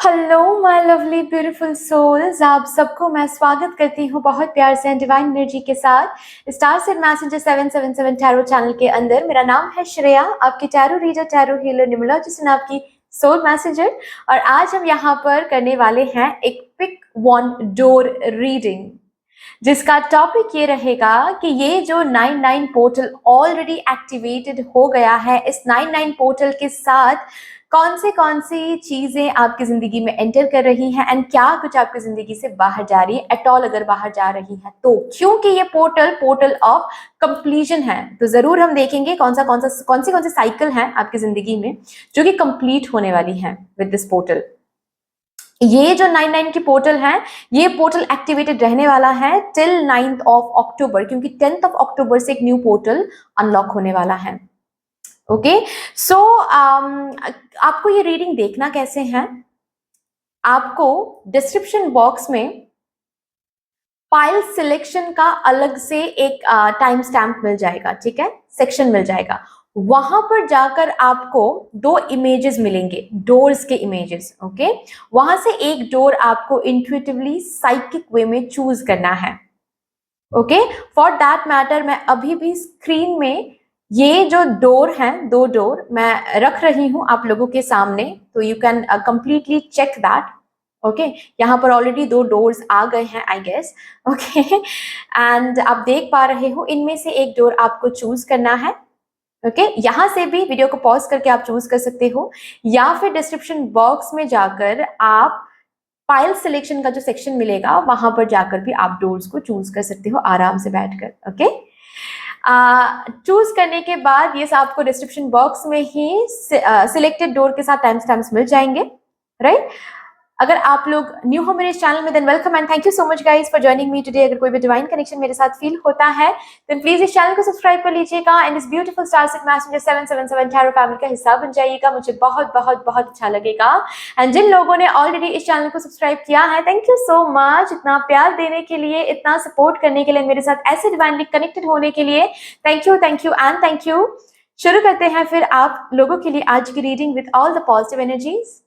Hello my lovely beautiful souls, आप सबको मैं स्वागत करती हूँ बहुत प्यार से डिवाइन एनर्जी के साथ star said messenger 777 tarot channel के अंदर। मेरा नाम है श्रेया, आपकी tarot reader, tarot healer, numerologist and आपकी सोल मैसेंजर। और आज हम यहाँ पर करने वाले हैं एक पिक वन डोर रीडिंग, जिसका टॉपिक ये रहेगा कि ये जो 99 पोर्टल ऑलरेडी एक्टिवेटेड हो गया है, इस 99 पोर्टल के साथ कौन सी चीजें आपकी जिंदगी में एंटर कर रही हैं एंड क्या कुछ आपकी जिंदगी से बाहर जा रही है, एट ऑल अगर बाहर जा रही है तो। क्योंकि ये पोर्टल ऑफ कंप्लीशन है, तो जरूर हम देखेंगे कौन सी साइकिल है आपकी जिंदगी में जो कि कंप्लीट होने वाली है विद दिस पोर्टल। ये जो 99 की पोर्टल है, ये पोर्टल एक्टिवेटेड रहने वाला है टिल 9th ऑफ अक्टूबर, क्योंकि 10th ऑफ अक्टूबर से एक न्यू पोर्टल अनलॉक होने वाला है। ओके, सो आपको ये रीडिंग देखना कैसे है, आपको डिस्क्रिप्शन बॉक्स में फाइल सिलेक्शन का अलग से एक टाइम स्टैम्प मिल जाएगा, ठीक है, सेक्शन मिल जाएगा। वहां पर जाकर आपको दो इमेजेस मिलेंगे, डोर्स के इमेजेस। ओके, वहां से एक डोर आपको इंट्यूटिवली साइकिक वे में चूज करना है। ओके, फॉर दैट मैटर मैं अभी भी स्क्रीन में ये जो डोर हैं, दो डोर मैं रख रही हूं आप लोगों के सामने, तो you can completely check that. Okay, यहाँ पर ऑलरेडी दो डोर्स आ गए हैं आई गेस। ओके, एंड आप देख पा रहे हो इनमें से एक डोर आपको चूज करना है। ओके, यहाँ से भी वीडियो को पॉज करके आप चूज कर सकते हो, या फिर डिस्क्रिप्शन बॉक्स में जाकर आप फाइल सिलेक्शन का जो सेक्शन मिलेगा वहां पर जाकर भी आप डोर्स को चूज कर सकते हो आराम से बैठकर। ओके, चूज करने के बाद ये आपको डिस्क्रिप्शन बॉक्स में ही सिलेक्टेड डोर के साथ टाइम स्टैम्प्स मिल जाएंगे, राइट। अगर आप लोग न्यू हो मेरे इस चैनल में, than welcome and thank you so much guys for joining me today. अगर कोई भी डिवाइन कनेक्शन मेरे साथ फील होता है देन प्लीज इस चैनल को सब्सक्राइब कर लीजिएगा एंड इस beautiful star said messenger 777 tarot family का हिस्सा बन जाइएगा, मुझे बहुत बहुत बहुत अच्छा लगेगा। एंड जिन लोगों ने ऑलरेडी इस चैनल को सब्सक्राइब किया है, थैंक यू सो मच, इतना प्यार देने के लिए, इतना सपोर्ट करने के लिए, मेरे साथ ऐसे डिवाइनली कनेक्टेड होने के लिए thank you and thank you. शुरू करते हैं फिर आप लोगों के लिए आज की reading with all the positive energies.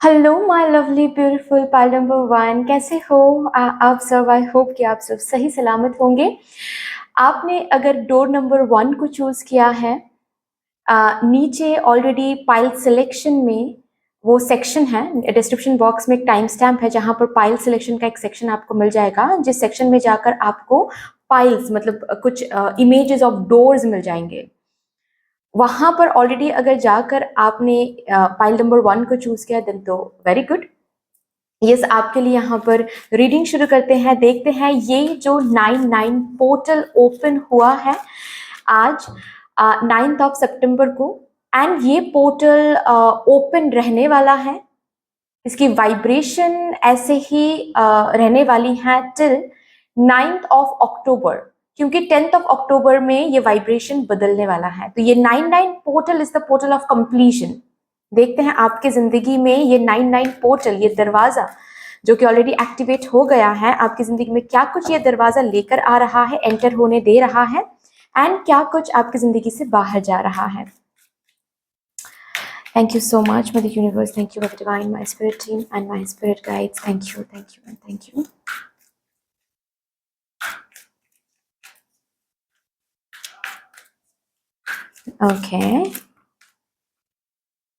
Hello my lovely beautiful pile number 1, कैसे हो आप सब। आई होप कि आप सब सही सलामत होंगे। आपने अगर डोर नंबर 1 को चूज किया है, नीचे ऑलरेडी पाइल सिलेक्शन में वो सेक्शन है, डिस्क्रिप्शन बॉक्स में एक टाइम स्टैम्प है जहां पर पाइल सिलेक्शन का एक सेक्शन आपको मिल जाएगा, जिस सेक्शन में जाकर आपको पाइल्स मतलब कुछ इमेजेस ऑफ डोर्स मिल जाएंगे। वहां पर ऑलरेडी अगर जाकर आपने फाइल नंबर 1 को चूज किया देन तो वेरी गुड। यस, आपके लिए यहाँ पर रीडिंग शुरू करते हैं। देखते हैं ये जो 99 पोर्टल ओपन हुआ है आज 9th ऑफ सितंबर को, एंड ये पोर्टल ओपन रहने वाला है। इसकी वाइब्रेशन ऐसे ही रहने वाली है टिल 9th ऑफ अक्टूबर, क्योंकि 10th ऑफ अक्टूबर में ये वाइब्रेशन बदलने वाला है। तो ये 99 portal is the portal of completion. देखते हैं आपके जिंदगी में ये 99 पोर्टल, ये दरवाजा जो कि ऑलरेडी एक्टिवेट हो गया है, आपकी जिंदगी में क्या कुछ ये दरवाजा लेकर आ रहा है, एंटर होने दे रहा है, एंड क्या कुछ आपकी जिंदगी से बाहर जा रहा है। Thank you so much, Mother Universe. Thank you, Mother Divine, my spirit team, and my spirit guides. Thank you, and thank you.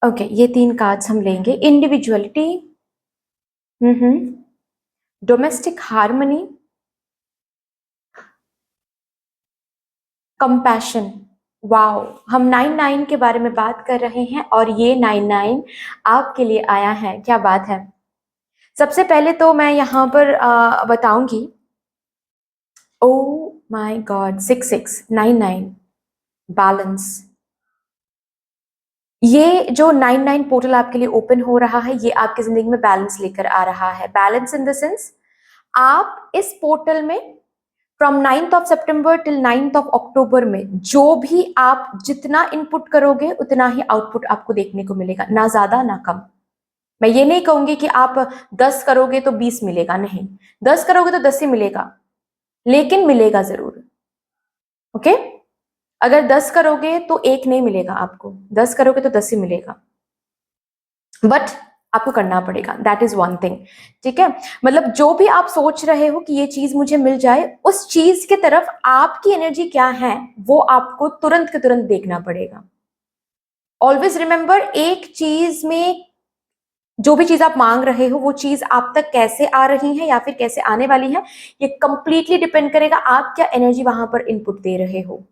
Okay, ये 3 कार्ड्स हम लेंगे। Individuality, domestic harmony, compassion. Wow, हम 99 के बारे में बात कर रहे हैं और ये 99 आपके लिए आया है, क्या बात है। सबसे पहले तो मैं यहाँ पर बताऊंगी, ओ माय गॉड, 6699 बैलेंस। ये जो 99 पोर्टल आपके लिए ओपन हो रहा है, ये आपकी जिंदगी में बैलेंस लेकर आ रहा है। बैलेंस इन द सेंस, आप इस पोर्टल में from 9th of September till 9th of October में जो भी आप जितना इनपुट करोगे उतना ही आउटपुट आपको देखने को मिलेगा, ना ज्यादा ना कम। मैं ये नहीं कहूंगी कि आप 10 करोगे तो 20 मिलेगा, नहीं, 10 करोगे तो 10 ही मिलेगा, लेकिन मिलेगा जरूर। ओके, अगर 10 करोगे तो 1 नहीं मिलेगा आपको, 10 करोगे तो 10 ही मिलेगा, बट आपको करना पड़ेगा, दैट इज वन थिंग। ठीक है, मतलब जो भी आप सोच रहे हो कि ये चीज मुझे मिल जाए, उस चीज की तरफ आपकी एनर्जी क्या है वो आपको तुरंत के तुरंत देखना पड़ेगा। ऑलवेज रिमेंबर, एक चीज में जो भी चीज आप मांग रहे हो वो चीज आप तक कैसे आ रही है या फिर कैसे आने वाली है, ये कंप्लीटली डिपेंड करेगा आप क्या एनर्जी वहां पर इनपुट दे रहे हो।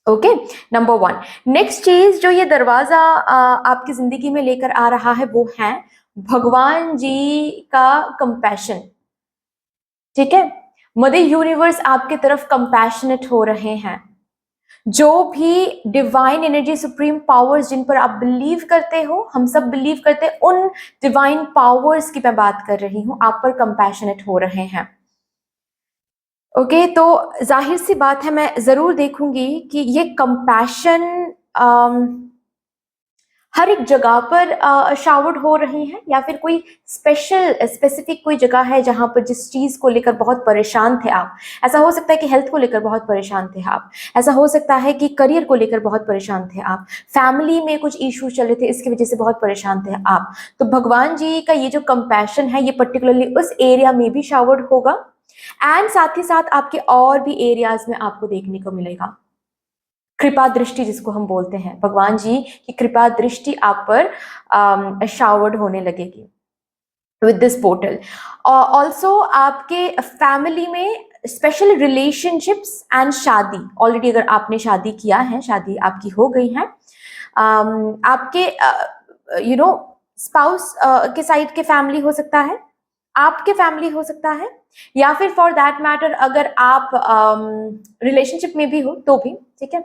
Okay, number 1। नेक्स्ट चीज जो ये दरवाजा आपकी जिंदगी में लेकर आ रहा है वो है भगवान जी का कंपैशन। ठीक है, मदर यूनिवर्स आपके तरफ कंपैशनेट हो रहे हैं। जो भी डिवाइन एनर्जी, सुप्रीम पावर्स जिन पर आप बिलीव करते हो, हम सब बिलीव करते हैं, उन डिवाइन पावर्स की मैं बात कर रही हूं, आप पर कंपैशनेट हो रहे हैं। ओके, तो जाहिर सी बात है मैं जरूर देखूंगी कि ये कंपैशन हर एक जगह पर शावर्ड हो रही है, या फिर कोई स्पेसिफिक कोई जगह है जहां पर जिस चीज को लेकर बहुत परेशान थे आप। ऐसा हो सकता है कि हेल्थ को लेकर बहुत परेशान थे आप, ऐसा हो सकता है कि करियर को लेकर बहुत परेशान थे आप, फैमिली में कुछ इश्यूज चल रहे थे इसकी वजह से बहुत परेशान थे आप। तो भगवान जी का ये जो कंपैशन है ये पर्टिकुलरली उस एरिया में भी शावर्ड होगा, एंड साथ ही साथ आपके और भी एरियाज में आपको देखने को मिलेगा। कृपा दृष्टि जिसको हम बोलते हैं, भगवान जी की कृपा दृष्टि आप पर शावर्ड होने लगेगी विद दिस पोर्टल। ऑल्सो आपके फैमिली में स्पेशल रिलेशनशिप्स एंड शादी, ऑलरेडी अगर आपने शादी किया है, शादी आपकी हो गई है, आपके स्पाउस के साइड के फैमिली हो सकता है, आपके फैमिली हो सकता है, या फिर फॉर दैट मैटर अगर आप रिलेशनशिप में भी हो तो भी। ठीक है,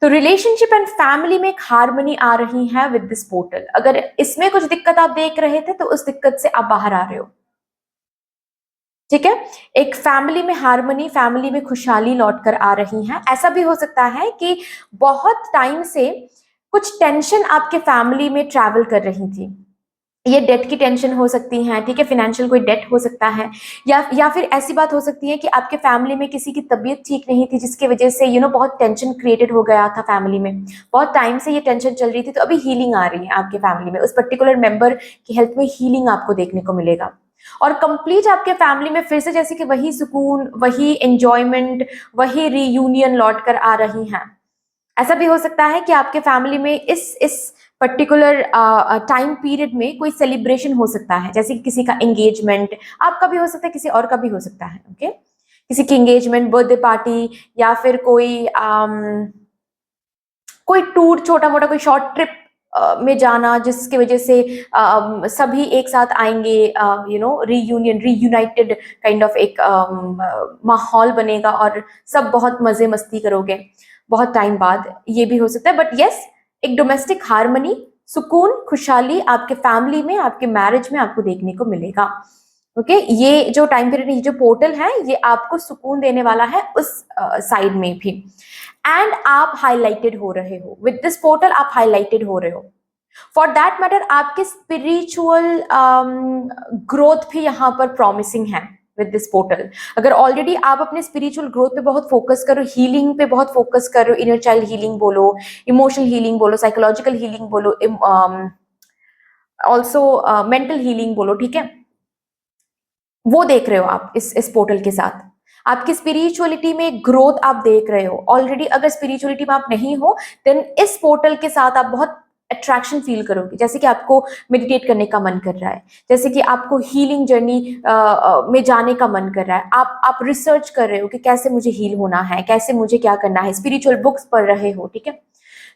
तो रिलेशनशिप एंड फैमिली में एक हार्मनी आ रही है विद दिस पोर्टल। अगर इसमें कुछ दिक्कत आप देख रहे थे तो उस दिक्कत से आप बाहर आ रहे हो। ठीक है, एक फैमिली में हार्मनी, फैमिली में खुशहाली लौट कर आ रही है। ऐसा भी हो सकता है कि बहुत टाइम से कुछ टेंशन आपके फैमिली में ट्रैवल कर रही थी, ये डेट की टेंशन हो सकती है। ठीक है, फाइनेंशियल कोई डेट हो सकता है, या फिर ऐसी बात हो सकती है कि आपके फैमिली में किसी की तबीयत ठीक नहीं थी जिसकी वजह से बहुत टेंशन क्रिएटेड हो गया था फैमिली में, बहुत टाइम से ये टेंशन चल रही थी, तो अभी हीलिंग आ रही है आपके फैमिली में, उस पर्टिकुलर मेंबर की हेल्थ में हीलिंग आपको देखने को मिलेगा। और कंप्लीट आपके फैमिली में फिर से जैसे कि वही सुकून, वही एंजॉयमेंट, वही रीयूनियन लौट कर आ रही है। ऐसा भी हो सकता है कि आपके फैमिली में इस पर्टिकुलर टाइम पीरियड में कोई सेलिब्रेशन हो सकता है, जैसे कि किसी का एंगेजमेंट, आपका भी हो सकता है, किसी और का भी हो सकता है। ओके, किसी की एंगेजमेंट, बर्थडे पार्टी, या फिर कोई टूर, छोटा मोटा कोई शॉर्ट ट्रिप में जाना जिसकी वजह से सभी एक साथ आएंगे, रीयूनियन, रीयूनाइटेड काइंड ऑफ एक माहौल बनेगा और सब बहुत मजे मस्ती करोगे बहुत टाइम बाद, ये भी हो सकता है। बट यस, एक डोमेस्टिक हार्मनी, सुकून, खुशहाली आपके फैमिली में, आपके मैरिज में आपको देखने को मिलेगा। ओके, ये जो टाइम पीरियड, ये जो पोर्टल है, ये आपको सुकून देने वाला है उस साइड में भी। एंड आप हाईलाइटेड हो रहे हो विद दिस पोर्टल, आप हाईलाइटेड हो रहे हो। फॉर दैट मैटर आपके स्पिरिचुअल ग्रोथ भी यहाँ पर प्रॉमिसिंग है विद दिस पोर्टल। अगर ऑलरेडी आप अपने स्पिरिचुअल ग्रोथ पे बहुत फोकस करो, हीलिंग पे बहुत फोकस करो, इनर चाइल्ड हीलिंग बोलो, इमोशनल हीलिंग बोलो, साइकोलॉजिकल हीलिंग बोलो, ऑल्सो मेंटल हीलिंग बोलो, ठीक है, वो देख रहे हो आप इस पोर्टल के साथ, आपकी स्पिरिचुअलिटी में ग्रोथ आप देख रहे हो ऑलरेडी। अगर स्पिरिचुअलिटी में आप नहीं हो, देन इस पोर्टल के साथ आप बहुत अट्रैक्शन फील करोगे, जैसे कि आपको मेडिटेट करने का मन कर रहा है, जैसे कि आपको हीलिंग जर्नी में जाने का मन कर रहा है, आप रिसर्च कर रहे हो कि कैसे मुझे हील होना है, कैसे मुझे क्या करना है, स्पिरिचुअल बुक्स पढ़ रहे हो। ठीक है,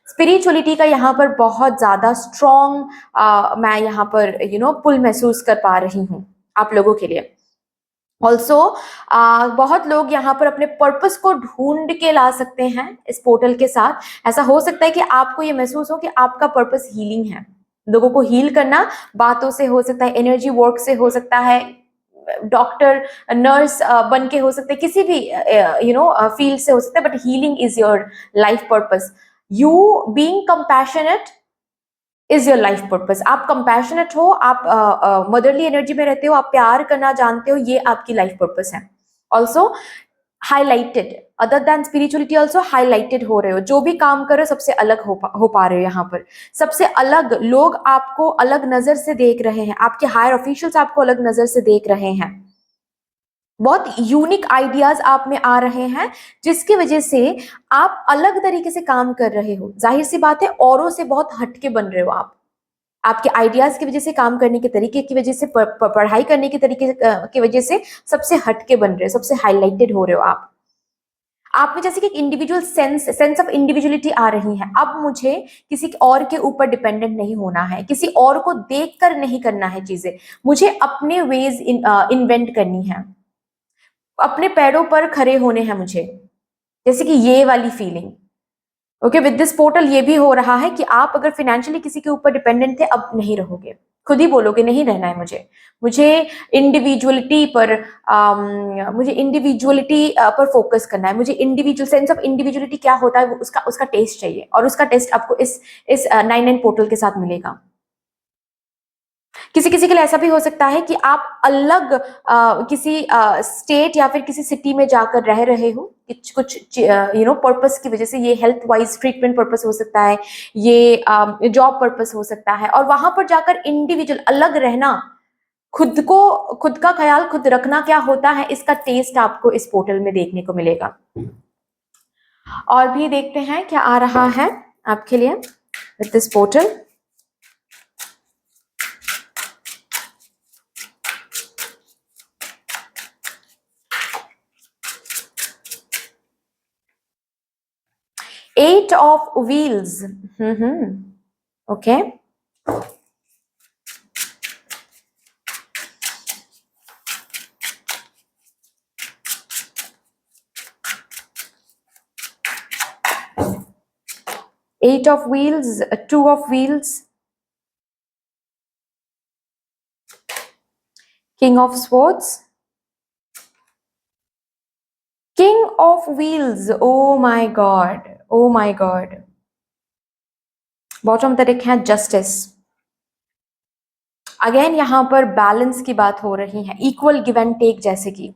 स्पिरिचुअलिटी का यहाँ पर बहुत ज्यादा स्ट्रॉन्ग मैं यहाँ पर पुल महसूस कर पा रही हूँ आप लोगों के लिए। ऑल्सो बहुत लोग यहाँ पर अपने पर्पस को ढूंढ के ला सकते हैं इस पोर्टल के साथ। ऐसा हो सकता है कि आपको ये महसूस हो कि आपका पर्पस हीलिंग है, लोगों को हील करना, बातों से हो सकता है, एनर्जी वर्क से हो सकता है, डॉक्टर नर्स बन के हो सकते हैं, किसी भी फील्ड से हो सकता है, but healing is your life purpose. You being compassionate is your life purpose. आप कंपैशनेट हो, आप मदरली एनर्जी में रहते हो, आप प्यार करना जानते हो, ये आपकी लाइफ पर्पस है। Also highlighted, other than spirituality also highlighted हो रहे हो, जो भी काम कर रहे हो सबसे अलग हो पा रहे हो। यहाँ पर सबसे अलग लोग आपको अलग नजर से देख रहे हैं, आपके हायर ऑफिशियल्स आपको अलग नजर से देख रहे हैं, बहुत यूनिक आइडियाज आप में आ रहे हैं, जिसकी वजह से आप अलग तरीके से काम कर रहे हो। जाहिर सी बात है, औरों से बहुत हटके बन रहे हो आप, आपके आइडियाज की वजह से, काम करने के तरीके की वजह से, पढ़ाई करने के तरीके की वजह से सबसे हटके बन रहे हो, सबसे हाईलाइटेड हो रहे हो आप में जैसे कि एक इंडिविजुअल सेंस ऑफ इंडिविजुअलिटी आ रही है। अब मुझे किसी और के ऊपर डिपेंडेंट नहीं होना है, किसी और को देखकर नहीं करना है चीजें, मुझे अपने वेज इन्वेंट करनी है, अपने पैरों पर खड़े होने हैं मुझे, जैसे कि ये वाली feeling. Okay, with this portal ये भी हो रहा है कि आप अगर फाइनेंशियली किसी के ऊपर डिपेंडेंट थे, अब नहीं रहोगे, खुद ही बोलोगे नहीं रहना है मुझे इंडिविजुअलिटी पर मुझे इंडिविजुअलिटी पर फोकस करना है, मुझे इंडिविजुअल सेंस ऑफ इंडिविजुअलिटी क्या होता है वो उसका टेस्ट चाहिए, और उसका टेस्ट आपको इस 9 पोर्टल के साथ मिलेगा। किसी किसी के लिए ऐसा भी हो सकता है कि आप अलग किसी स्टेट या फिर किसी सिटी में जाकर रह रहे हो, कुछ पर्पस की वजह से, ये हेल्थ वाइज ट्रीटमेंट पर्पस हो सकता है, ये जॉब पर्पस हो सकता है, और वहां पर जाकर इंडिविजुअल अलग रहना, खुद का ख्याल खुद रखना क्या होता है, इसका टेस्ट आपको इस पोर्टल में देखने को मिलेगा। और भी देखते हैं क्या आ रहा है आपके लिए with this portal. Eight of Wheels. Okay. Eight of Wheels, Two of Wheels, King of Swords, King of Wheels. Oh my God. Oh my God. Bottom तरफ है जस्टिस। अगेन यहां पर बैलेंस की बात हो रही है, इक्वल गिव एंड टेक, जैसे कि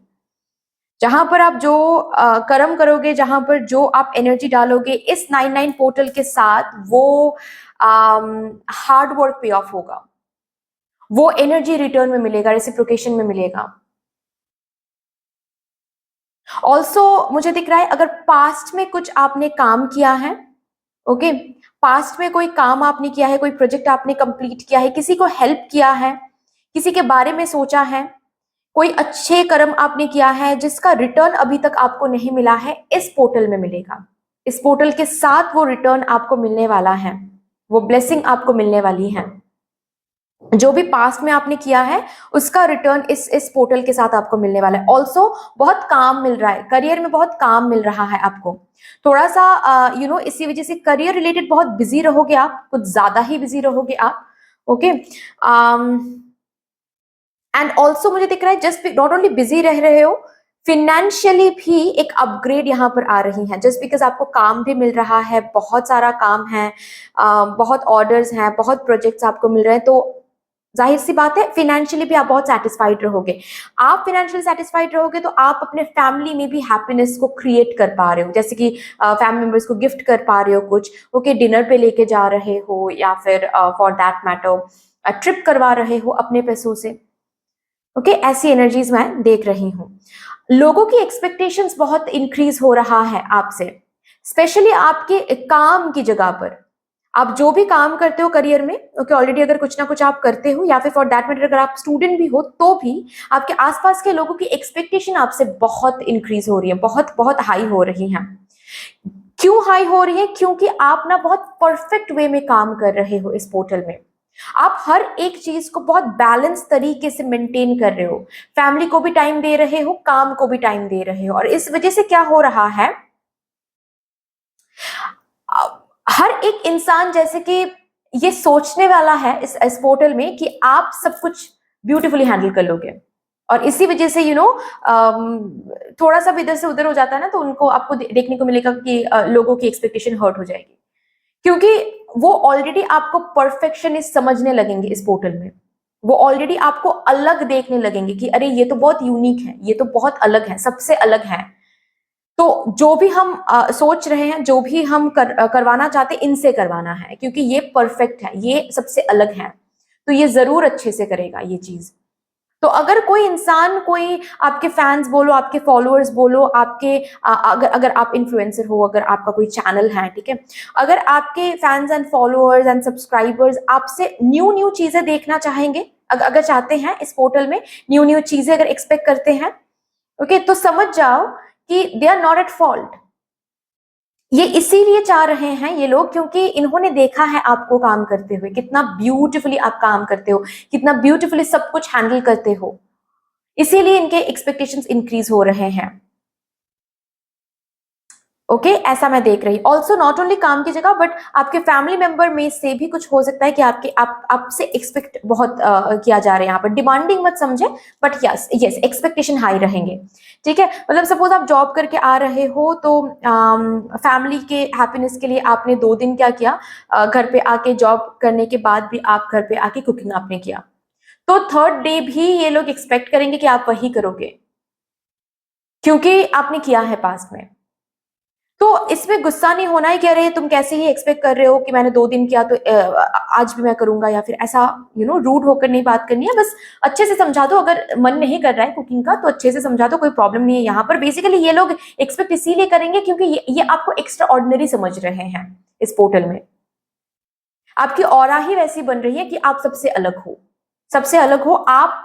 जहां पर आप जो कर्म करोगे, जहां पर जो आप एनर्जी डालोगे इस 9 पोर्टल के साथ, वो हार्ड वर्क पे ऑफ होगा, वो एनर्जी रिटर्न में मिलेगा, रेसिप्रोकेशन में मिलेगा। ऑल्सो मुझे दिख रहा है, अगर पास्ट में कुछ आपने काम किया है, ओके, पास्ट में कोई काम आपने किया है, कोई प्रोजेक्ट आपने कंप्लीट किया है, किसी को हेल्प किया है, किसी के बारे में सोचा है, कोई अच्छे कर्म आपने किया है जिसका रिटर्न अभी तक आपको नहीं मिला है, इस पोर्टल में मिलेगा। इस पोर्टल के साथ वो रिटर्न आपको मिलने वाला है, वो ब्लेसिंग आपको मिलने वाली है। जो भी पास्ट में आपने किया है उसका रिटर्न इस पोर्टल के साथ आपको मिलने वाला है। ऑल्सो बहुत काम मिल रहा है, करियर में बहुत काम मिल रहा है आपको, थोड़ा सा इसी वजह से करियर रिलेटेड बहुत बिजी रहोगे आप, कुछ ज्यादा ही बिजी रहोगे आप। ओके, एंड ऑल्सो मुझे दिख रहा है जस्ट नॉट ओनली बिजी रह रहे हो, फिनेंशियली भी एक अपग्रेड यहाँ पर आ रही है, जस्ट बिकॉज आपको काम भी मिल रहा है, बहुत सारा काम है, बहुत ऑर्डर्स हैं, बहुत प्रोजेक्ट्स आपको मिल रहे हैं, तो जाहिर सी बात है फिनेंशियली भी आप बहुत सेटिस्फाइड रहोगे। आप फिनेंशियली सेटिस्फाइड रहोगे तो आप अपने फैमिली में भी हैप्पीनेस को क्रिएट कर पा रहे हो, जैसे कि फैमिली मेंबर्स को गिफ्ट कर पा रहे हो कुछ, ओके, डिनर पे लेके जा रहे हो, या फिर फॉर दैट मैटर ट्रिप करवा रहे हो अपने पैसों से। ओके, ऐसी एनर्जीज मैं देख रही हूँ। लोगों की एक्सपेक्टेशंस बहुत इंक्रीज हो रहा है आपसे, स्पेशली आपके काम की जगह पर, आप जो भी काम करते हो करियर में, ओके, ऑलरेडी अगर कुछ ना कुछ आप करते हो, या फिर फॉर दैट मैटर अगर आप स्टूडेंट भी हो, तो भी आपके आसपास के लोगों की एक्सपेक्टेशन आपसे बहुत इंक्रीज हो रही है, बहुत बहुत हाई हो रही है। क्यों हाई हो रही है? क्योंकि आप ना बहुत परफेक्ट वे में काम कर रहे हो इस पोर्टल में, आप हर एक चीज को बहुत बैलेंस तरीके से मेंटेन कर रहे हो, फैमिली को भी टाइम दे रहे हो, काम को भी टाइम दे रहे हो, और इस वजह से क्या हो रहा है, हर एक इंसान जैसे कि ये सोचने वाला है इस पोर्टल में कि आप सब कुछ ब्यूटीफुली हैंडल कर लोगे, और इसी वजह से थोड़ा सा भी इधर से उधर हो जाता है ना, तो उनको आपको देखने को मिलेगा कि लोगों की एक्सपेक्टेशन हर्ट हो जाएगी, क्योंकि वो ऑलरेडी आपको परफेक्शनिस्ट समझने लगेंगे इस पोर्टल में, वो ऑलरेडी आपको अलग देखने लगेंगे कि अरे ये तो बहुत यूनिक है, ये तो बहुत अलग है, सबसे अलग है, तो जो भी हम सोच रहे हैं, जो भी हम करवाना चाहते हैं, इनसे करवाना है, क्योंकि ये परफेक्ट है, ये सबसे अलग है, तो ये जरूर अच्छे से करेगा ये चीज। तो अगर कोई इंसान, कोई आपके फैंस बोलो, आपके फॉलोअर्स बोलो, आपके अगर अगर आप इन्फ्लुएंसर हो, अगर आपका कोई चैनल है, ठीक है, अगर आपके fans and followers and subscribers आपसे न्यू न्यू चीजें देखना चाहेंगे, अगर चाहते हैं इस पोर्टल में न्यू न्यू चीजें अगर एक्सपेक्ट करते हैं, ओके, तो समझ जाओ कि they are not at fault. ये इसीलिए चाह रहे हैं ये लोग, क्योंकि इन्होंने देखा है आपको काम करते हुए, कितना ब्यूटीफुली आप काम करते हो, कितना ब्यूटीफुली सब कुछ हैंडल करते हो, इसीलिए इनके एक्सपेक्टेशंस इंक्रीज हो रहे हैं। ओके ऐसा मैं देख रही। ऑल्सो नॉट ओनली काम की जगह, बट आपके फैमिली मेंबर में से भी कुछ हो सकता है कि आपसे एक्सपेक्ट बहुत किया जा रहा है यहाँ पर। डिमांडिंग मत समझे, but yes yes expectation high रहेंगे, ठीक है। मतलब सपोज आप जॉब करके आ रहे हो, तो फैमिली के हैप्पीनेस के लिए आपने 2 दिन क्या किया, घर पे आके जॉब करने के बाद भी आप घर पे आके कुकिंग आपने किया, तो 3rd डे भी ये लोग एक्सपेक्ट करेंगे कि आप वही करोगे, क्योंकि आपने किया है पास्ट में। तो इसमें गुस्सा नहीं होना है कि अरे तुम कैसे ही एक्सपेक्ट कर रहे हो कि मैंने 2 दिन किया तो आज भी मैं करूंगा, या फिर ऐसा रूड होकर नहीं बात करनी है। बस अच्छे से समझा दो, अगर मन नहीं कर रहा है कुकिंग का तो अच्छे से समझा दो, कोई प्रॉब्लम नहीं है। यहाँ पर बेसिकली ये लोग एक्सपेक्ट इसीलिए करेंगे क्योंकि ये आपको एक्स्ट्रा ऑर्डिनरी समझ रहे हैं इस पोर्टल में। आपकी ऑरा ही वैसी बन रही है कि आप सबसे अलग हो, सबसे अलग हो आप,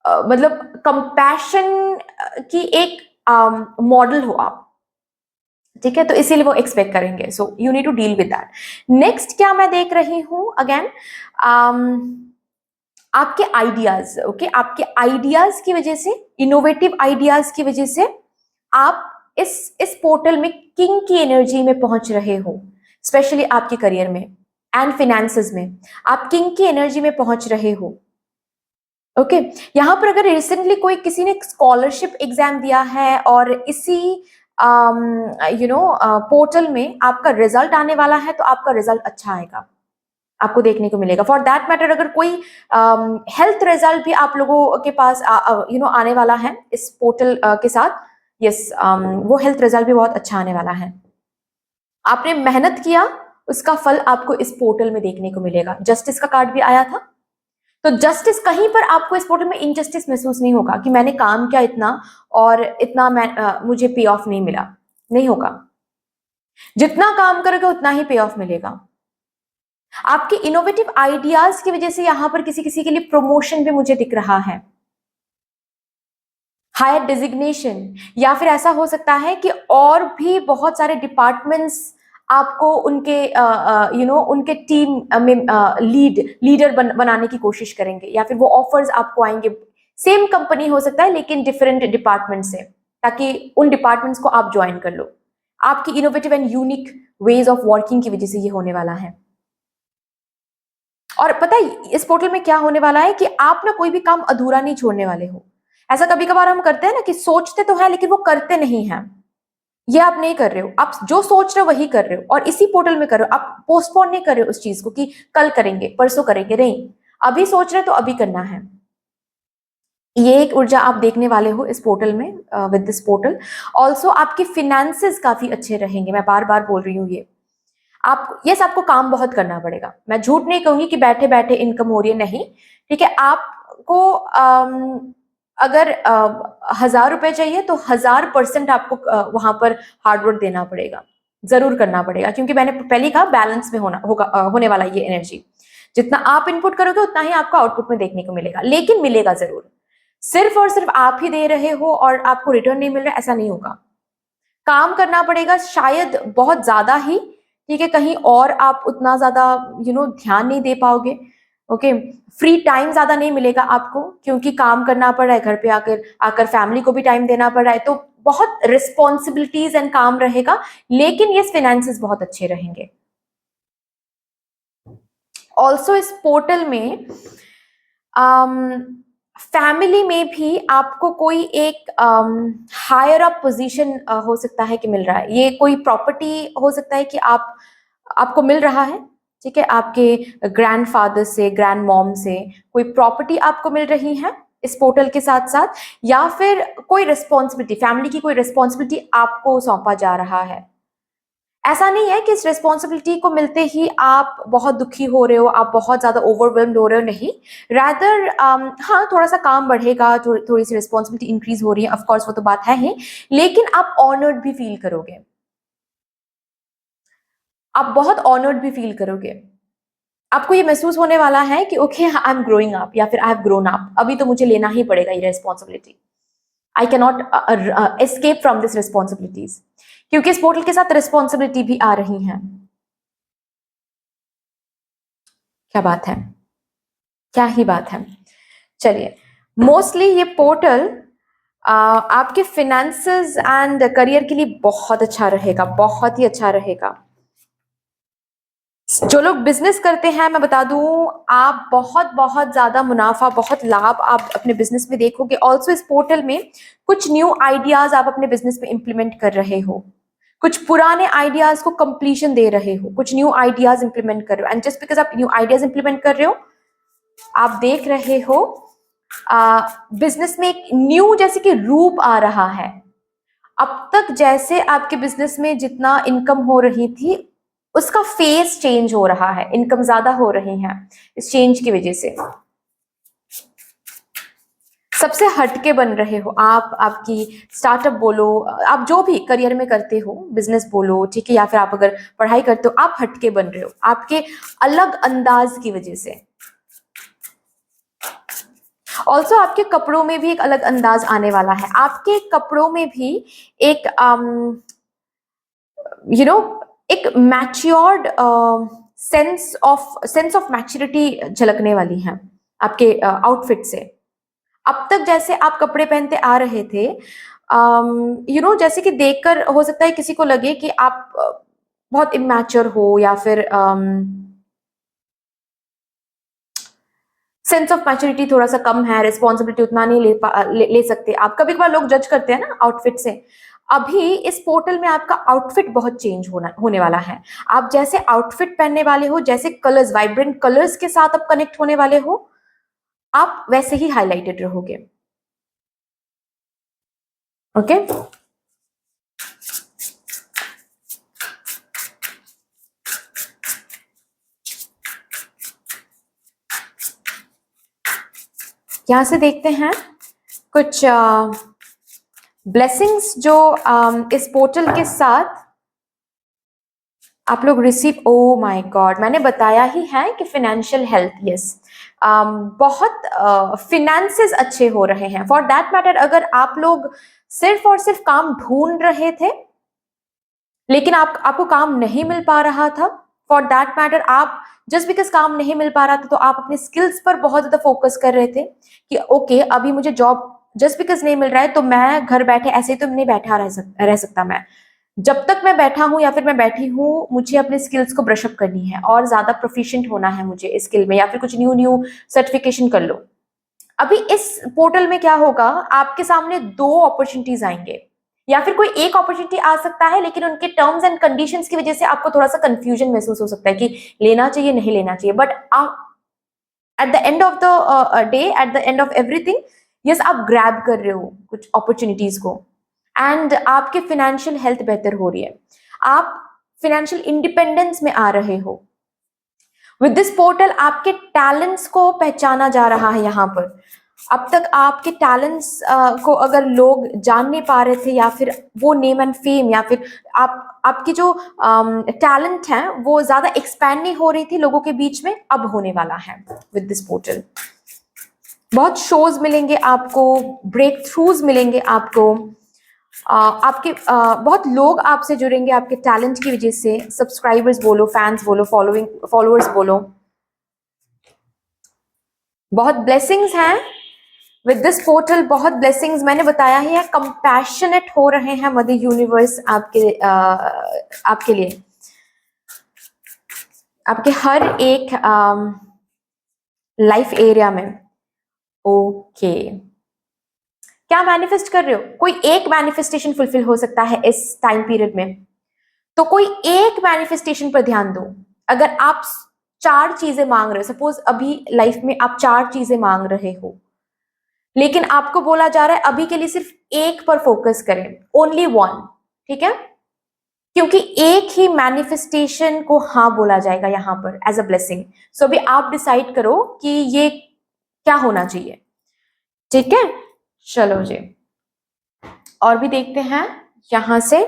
मतलब कंपैशन की एक मॉडल हो आप, ठीक है। तो इसीलिए वो एक्सपेक्ट करेंगे, so you need to deal with that. Next क्या मैं देख रही हूं, अगेन आपके आइडियाज, ओके, आपके आइडियाज की वजह से, इनोवेटिव आइडियाज की वजह से आप इस पोर्टल में किंग की एनर्जी में पहुंच रहे हो। स्पेशली आपके करियर में एंड फिनेंसेस में आप किंग की एनर्जी में पहुंच रहे हो, ओके। यहाँ पर अगर रिसेंटली कोई किसी ने स्कॉलरशिप एग्जाम दिया है और इसी पोर्टल में आपका रिजल्ट आने वाला है, तो आपका रिजल्ट अच्छा आएगा, आपको देखने को मिलेगा। फॉर दैट मैटर अगर कोई हेल्थ रिजल्ट भी आप लोगों के पास आने वाला है इस पोर्टल के साथ, यस वो हेल्थ रिजल्ट भी बहुत अच्छा आने वाला है। आपने मेहनत किया, उसका फल आपको इस पोर्टल में देखने को मिलेगा। जस्टिस का कार्ड भी आया था, तो जस्टिस, कहीं पर आपको इस पोर्टल में इनजस्टिस महसूस नहीं होगा कि मैंने काम किया इतना और इतना मुझे पे ऑफ नहीं मिला, नहीं होगा। जितना काम करोगे उतना ही पे ऑफ मिलेगा। आपके इनोवेटिव आइडियाज की वजह से यहां पर किसी किसी के लिए प्रमोशन भी मुझे दिख रहा है, हायर डिजिग्नेशन, या फिर ऐसा हो सकता है कि और भी बहुत सारे डिपार्टमेंट्स आपको उनके उनके टीम में लीडर बनाने की कोशिश करेंगे, या फिर वो ऑफर्स आपको आएंगे। सेम कंपनी हो सकता है लेकिन डिफरेंट डिपार्टमेंट से, ताकि उन डिपार्टमेंट्स को आप ज्वाइन कर लो। आपकी innovative and unique ways of working की वजह से ये होने वाला है। और पता है इस पोर्टल में क्या होने वाला है कि आप ना कोई भी काम अधूरा नहीं छोड़ने वाले हो। ऐसा कभी कभार हम करते हैं ना कि सोचते तो है लेकिन वो करते नहीं हैं। ये आप नहीं कर रहे हो, आप जो सोच रहे हो वही कर रहे हो, और इसी पोर्टल में कर रहे हो। आप पोस्टपोन नहीं कर रहे हो उस चीज को कि कल करेंगे, परसों करेंगे, नहीं, अभी सोच रहे तो अभी करना है। ये एक ऊर्जा आप देखने वाले हो इस पोर्टल में, विद दिस पोर्टल। ऑल्सो आपके फिनेंसेस काफी अच्छे रहेंगे, मैं बार बार बोल रही हूँ ये। आपको काम बहुत करना पड़ेगा, मैं झूठ नहीं कहूंगी कि बैठे बैठे इनकम हो रही है, नहीं, ठीक है। आपको अगर 1000 रुपए चाहिए तो 1000% आपको वहां पर हार्डवर्क देना पड़ेगा, जरूर करना पड़ेगा, क्योंकि मैंने पहले कहा बैलेंस में होने वाला ये एनर्जी। जितना आप इनपुट करोगे उतना ही आपको आउटपुट में देखने को मिलेगा, लेकिन मिलेगा जरूर। सिर्फ और सिर्फ आप ही दे रहे हो और आपको रिटर्न नहीं मिल रहा, ऐसा नहीं होगा। काम करना पड़ेगा, शायद बहुत ज्यादा ही, ठीक है। कहीं और आप उतना ज्यादा ध्यान नहीं दे पाओगे, ओके। फ्री टाइम ज्यादा नहीं मिलेगा आपको, क्योंकि काम करना पड़ रहा है, घर पे आकर आकर फैमिली को भी टाइम देना पड़ रहा है, तो बहुत रिस्पॉन्सिबिलिटीज एंड काम रहेगा। लेकिन ये फाइनेंसेस बहुत अच्छे रहेंगे। ऑल्सो इस पोर्टल में फैमिली में भी आपको कोई एक हायर अप पोजीशन हो सकता है कि मिल रहा है। ये कोई प्रॉपर्टी हो सकता है कि आपको मिल रहा है, ठीक है। आपके ग्रैंडफादर से, ग्रैंड मॉम से कोई प्रॉपर्टी आपको मिल रही है, इस पोर्टल के साथ साथ, या फिर कोई रिस्पॉन्सिबिलिटी, फैमिली की कोई रिस्पॉन्सिबिलिटी आपको सौंपा जा रहा है। ऐसा नहीं है कि इस रिस्पॉन्सिबिलिटी को मिलते ही आप बहुत दुखी हो रहे हो, आप बहुत ज्यादा ओवरवेल्म्ड हो रहे हो, नहीं। रादर हाँ, थोड़ा सा काम बढ़ेगा, थोड़ी सी रिस्पॉन्सिबिलिटी इंक्रीज हो रही है, ऑफकोर्स वो तो बात है ही, लेकिन आप ऑनर्ड भी फील करोगे, आप बहुत ऑनर्ड भी फील करोगे। आपको ये महसूस होने वाला है कि okay, I am growing up, या फिर आई हैव ग्रोन अप, अभी तो मुझे लेना ही पड़ेगा ये responsibility, I can not escape from this responsibilities, क्योंकि इस पोर्टल के साथ रिस्पॉन्सिबिलिटी भी आ रही हैं। क्या बात है, क्या ही बात है। चलिए, मोस्टली ये पोर्टल आपके फिनेंसेस एंड करियर के लिए बहुत अच्छा रहेगा, बहुत ही अच्छा रहेगा। जो लोग बिजनेस करते हैं, मैं बता दूं, आप बहुत बहुत ज्यादा मुनाफा, बहुत लाभ आप अपने बिजनेस में देखोगे। ऑल्सो इस पोर्टल में कुछ न्यू आइडियाज आप अपने बिजनेस में इंप्लीमेंट कर रहे हो, कुछ पुराने आइडियाज को कंप्लीशन दे रहे हो, कुछ न्यू आइडियाज इंप्लीमेंट कर रहे हो, एंड जस्ट बिकॉज आप न्यू आइडियाज इंप्लीमेंट कर रहे हो, आप देख रहे हो बिजनेस में एक न्यू जैसे कि रूप आ रहा है। अब तक जैसे आपके बिजनेस में जितना इनकम हो रही थी, उसका फेस चेंज हो रहा है, इनकम ज्यादा हो रही है इस चेंज की वजह से। सबसे हटके बन रहे हो आप, आपकी स्टार्टअप बोलो, आप जो भी करियर में करते हो, बिजनेस बोलो, ठीक है, या फिर आप अगर पढ़ाई करते हो, आप हटके बन रहे हो आपके अलग अंदाज की वजह से। ऑल्सो आपके कपड़ों में भी एक अलग अंदाज आने वाला है, आपके कपड़ों में भी एक एक मैच्योर्ड सेंस ऑफ मैच्योरिटी झलकने वाली है आपके आउटफिट से। अब तक जैसे आप कपड़े पहनते आ रहे थे, जैसे कि देखकर हो सकता है किसी को लगे कि आप बहुत इमैच्योर हो, या फिर सेंस ऑफ मैच्योरिटी थोड़ा सा कम है, रिस्पॉन्सिबिलिटी उतना नहीं ले सकते आप। कभी कभार लोग जज करते हैं ना आउटफिट से। अभी इस पोर्टल में आपका आउटफिट बहुत चेंज होने वाला है। आप जैसे आउटफिट पहनने वाले हो, जैसे कलर्स, वाइब्रेंट कलर्स के साथ आप कनेक्ट होने वाले हो, आप वैसे ही हाईलाइटेड रहोगे। ओके यहां से देखते हैं कुछ ब्लेसिंग्स जो इस पोर्टल के साथ आप लोग रिसीव। ओ माय गॉड, मैंने बताया ही है कि फाइनेंशियल हेल्थ, यस, बहुत फिनेंसेस अच्छे हो रहे हैं। फॉर दैट मैटर, अगर आप लोग सिर्फ और सिर्फ काम ढूंढ रहे थे लेकिन आपको काम नहीं मिल पा रहा था, फॉर दैट मैटर, आप जस्ट बिकॉज काम नहीं मिल पा रहा था तो आप अपने स्किल्स पर बहुत ज्यादा फोकस कर रहे थे कि ओके, अभी मुझे जॉब जस्ट बिकॉज नहीं मिल रहा है तो मैं घर बैठे ऐसे तो नहीं बैठा रह सकता। मैं जब तक मैं बैठा हूं या फिर मैं बैठी हूं, मुझे अपने स्किल्स को ब्रशअप करनी है और ज्यादा प्रोफिशिएंट होना है मुझे इस स्किल में, या फिर कुछ न्यू न्यू सर्टिफिकेशन कर लो। अभी इस पोर्टल में क्या होगा, आपके सामने दो अपॉर्चुनिटीज आएंगे, या फिर कोई एक अपॉर्चुनिटी आ सकता है, लेकिन उनके टर्म्स एंड कंडीशंस की वजह से आपको थोड़ा सा कंफ्यूजन महसूस हो सकता है कि लेना चाहिए नहीं लेना चाहिए। But at the end of the day, at the end of everything, yes, आप ग्रैब कर रहे हो कुछ अपॉर्चुनिटीज को, एंड आपके फिनेंशियल हेल्थ बेहतर हो रही है, आप फिनेंशियल इंडिपेंडेंस में आ रहे हो। विद दिस पोर्टल आपके टैलेंट्स को पहचाना जा रहा है यहाँ पर। अब तक आपके टैलेंट्स को अगर लोग जान नहीं पा रहे थे, या फिर वो नेम एंड फेम, या फिर आपकी जो टैलेंट है वो ज्यादा एक्सपैंड नहीं हो रही थी लोगों के बीच में, अब होने वाला है विद दिस पोर्टल। बहुत शोज मिलेंगे आपको, ब्रेक थ्रूज मिलेंगे आपको, आपके बहुत लोग आपसे जुड़ेंगे आपके टैलेंट की वजह से। सब्सक्राइबर्स बोलो, फैंस बोलो, फॉलोअर्स बोलो, बहुत ब्लेसिंग्स हैं विद दिस पोर्टल, बहुत ब्लेसिंग्स। मैंने बताया ही है, कंपैशनेट हो रहे हैं मदर यूनिवर्स आपके लिए, आपके हर एक लाइफ एरिया में। ओके, क्या मैनिफेस्ट कर रहे हो? कोई एक मैनिफेस्टेशन फुलफिल हो सकता है इस टाइम पीरियड में, तो कोई एक मैनिफेस्टेशन पर ध्यान दो। अगर आप 4 चीजें मांग रहे हो, सपोज अभी लाइफ में आप 4 चीजें मांग रहे हो, लेकिन आपको बोला जा रहा है अभी के लिए सिर्फ एक पर फोकस करें, ओनली वन, ठीक है, क्योंकि एक ही मैनिफेस्टेशन को हाँ बोला जाएगा यहाँ पर एज अ ब्लेसिंग। सो अभी आप डिसाइड करो कि ये क्या होना चाहिए, ठीक है। चलो जी, और भी देखते हैं यहां से।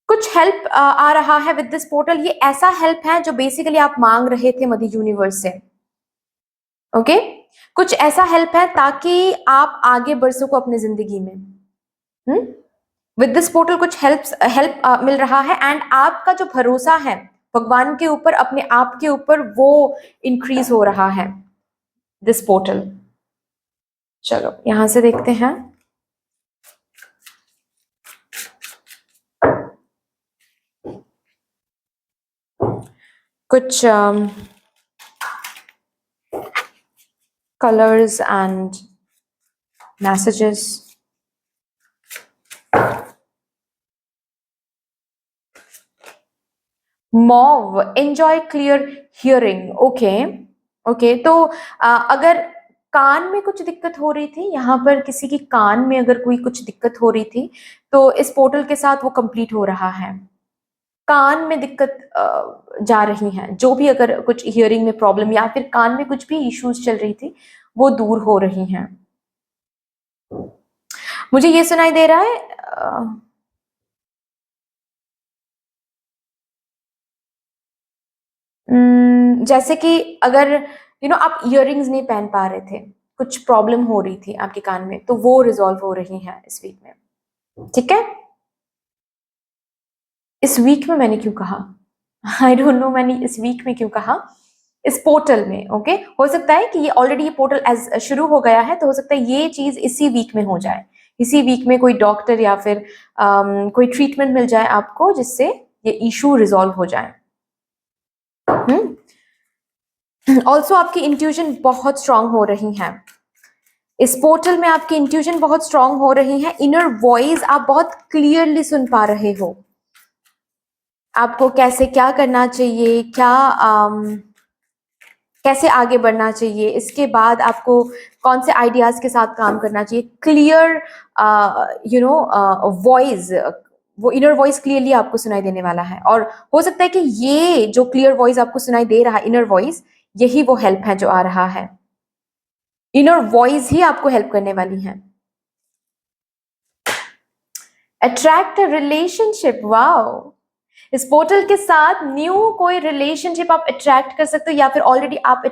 कुछ हेल्प आ रहा है विद दिस पोर्टल। ये ऐसा हेल्प है जो बेसिकली आप मांग रहे थे मदर यूनिवर्स से, ओके। कुछ ऐसा हेल्प है ताकि आप आगे बढ़ सको अपनी जिंदगी में। विद दिस पोर्टल कुछ हेल्प मिल रहा है, एंड आपका जो भरोसा है भगवान के ऊपर, अपने आप के ऊपर, वो इंक्रीज हो रहा है दिस पोर्टल। चलो यहां से देखते हैं। कुछ colors and messages. Mauve, enjoy clear hearing. Okay, okay. तो अगर कान में कुछ दिक्कत हो रही थी, यहाँ पर किसी की कान में अगर कोई कुछ दिक्कत हो रही थी, तो इस पोर्टल के साथ वो कंप्लीट हो रहा है। कान में दिक्कत जा रही हैं, जो भी अगर कुछ हियरिंग में प्रॉब्लम या फिर कान में कुछ भी इश्यूज चल रही थी, वो दूर हो रही हैं। मुझे ये सुनाई दे रहा है जैसे कि अगर आप इयररिंग्स नहीं पहन पा रहे थे, कुछ प्रॉब्लम हो रही थी आपके कान में, तो वो रिजॉल्व हो रही है इस वीक में, ठीक है। इस वीक में मैंने क्यों कहा, आई डोंट नो मैंने इस वीक में क्यों कहा, इस पोर्टल में, ओके। हो सकता है कि ये ऑलरेडी ये पोर्टल एज शुरू हो गया है, तो हो सकता है ये चीज इसी वीक में हो जाए, इसी वीक में कोई डॉक्टर या फिर कोई ट्रीटमेंट मिल जाए आपको, जिससे ये इशू रिजॉल्व हो जाए। ऑल्सो आपकी इंट्यूशन बहुत स्ट्रांग हो रही है इस पोर्टल में, आपकी इंट्यूशन बहुत स्ट्रांग हो रही है। इनर वॉइस आप बहुत क्लियरली सुन पा रहे हो, आपको कैसे क्या करना चाहिए, कैसे आगे बढ़ना चाहिए, इसके बाद आपको कौन से आइडियाज के साथ काम करना चाहिए। क्लियर वॉइस, वो इनर वॉइस क्लियरली आपको सुनाई देने वाला है। और हो सकता है कि ये जो क्लियर वॉइस आपको सुनाई दे रहा है, इनर वॉइस, यही वो हेल्प है जो आ रहा है। इनर वॉइस ही आपको हेल्प करने वाली है। Attract a relationship, wow. इस पोर्टल के साथ न्यू कोई रिलेशनशिप आप अट्रैक्ट कर सकते हो, या फिर ऑलरेडी आप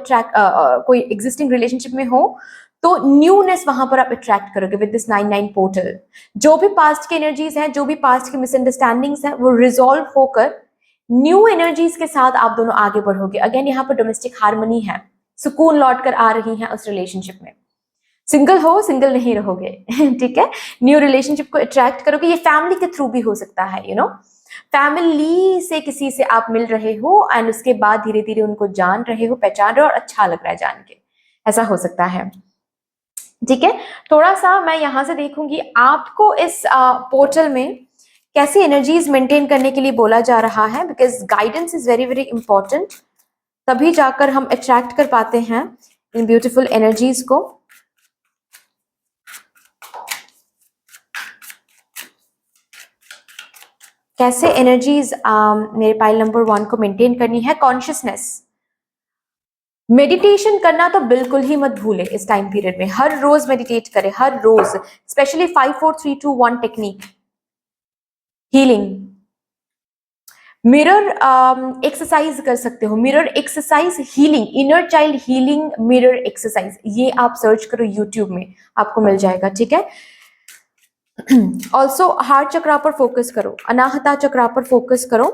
कोई एग्जिस्टिंग रिलेशनशिप में हो, तो न्यूनेस वहां पर आप अट्रैक्ट करोगे विद दिस 99 पोर्टल। जो भी पास्ट की एनर्जीज हैं, जो भी पास्ट की मिसअंडरस्टैंडिंग्स हैं, वो रिजॉल्व होकर न्यू एनर्जीज के साथ आप दोनों आगे बढ़ोगे। अगेन यहाँ पर डोमेस्टिक हार्मनी है, सुकून लौट कर आ रही है उस रिलेशनशिप में। सिंगल हो, सिंगल नहीं रहोगे, ठीक है। न्यू रिलेशनशिप को अट्रैक्ट करोगे। ये फैमिली के थ्रू भी हो सकता है, फैमिली से किसी से आप मिल रहे हो एंड उसके बाद धीरे धीरे उनको जान रहे हो, पहचान रहे हो, और अच्छा लग रहा है जान के, ऐसा हो सकता है, ठीक है। थोड़ा सा मैं यहां से देखूंगी आपको इस पोर्टल में कैसे एनर्जीज मेंटेन करने के लिए बोला जा रहा है, because guidance is very very important. तभी जाकर हम अट्रैक्ट कर पाते हैं इन ब्यूटीफुल एनर्जीज को। कैसे एनर्जीज मेरे पाइल नंबर 1 को मेंटेन करनी है। कॉन्शियसनेस, मेडिटेशन करना तो बिल्कुल ही मत भूले इस टाइम पीरियड में। हर रोज मेडिटेट करें, हर रोज, specially 5 4 3 2 1 technique. Healing, mirror exercise कर सकते हो, mirror exercise healing, inner child healing mirror exercise, ये आप सर्च करो यूट्यूब में, आपको मिल जाएगा, ठीक है। ऑल्सो हार्ट चक्रा पर फोकस करो, अनाहता चक्रा पर फोकस करो।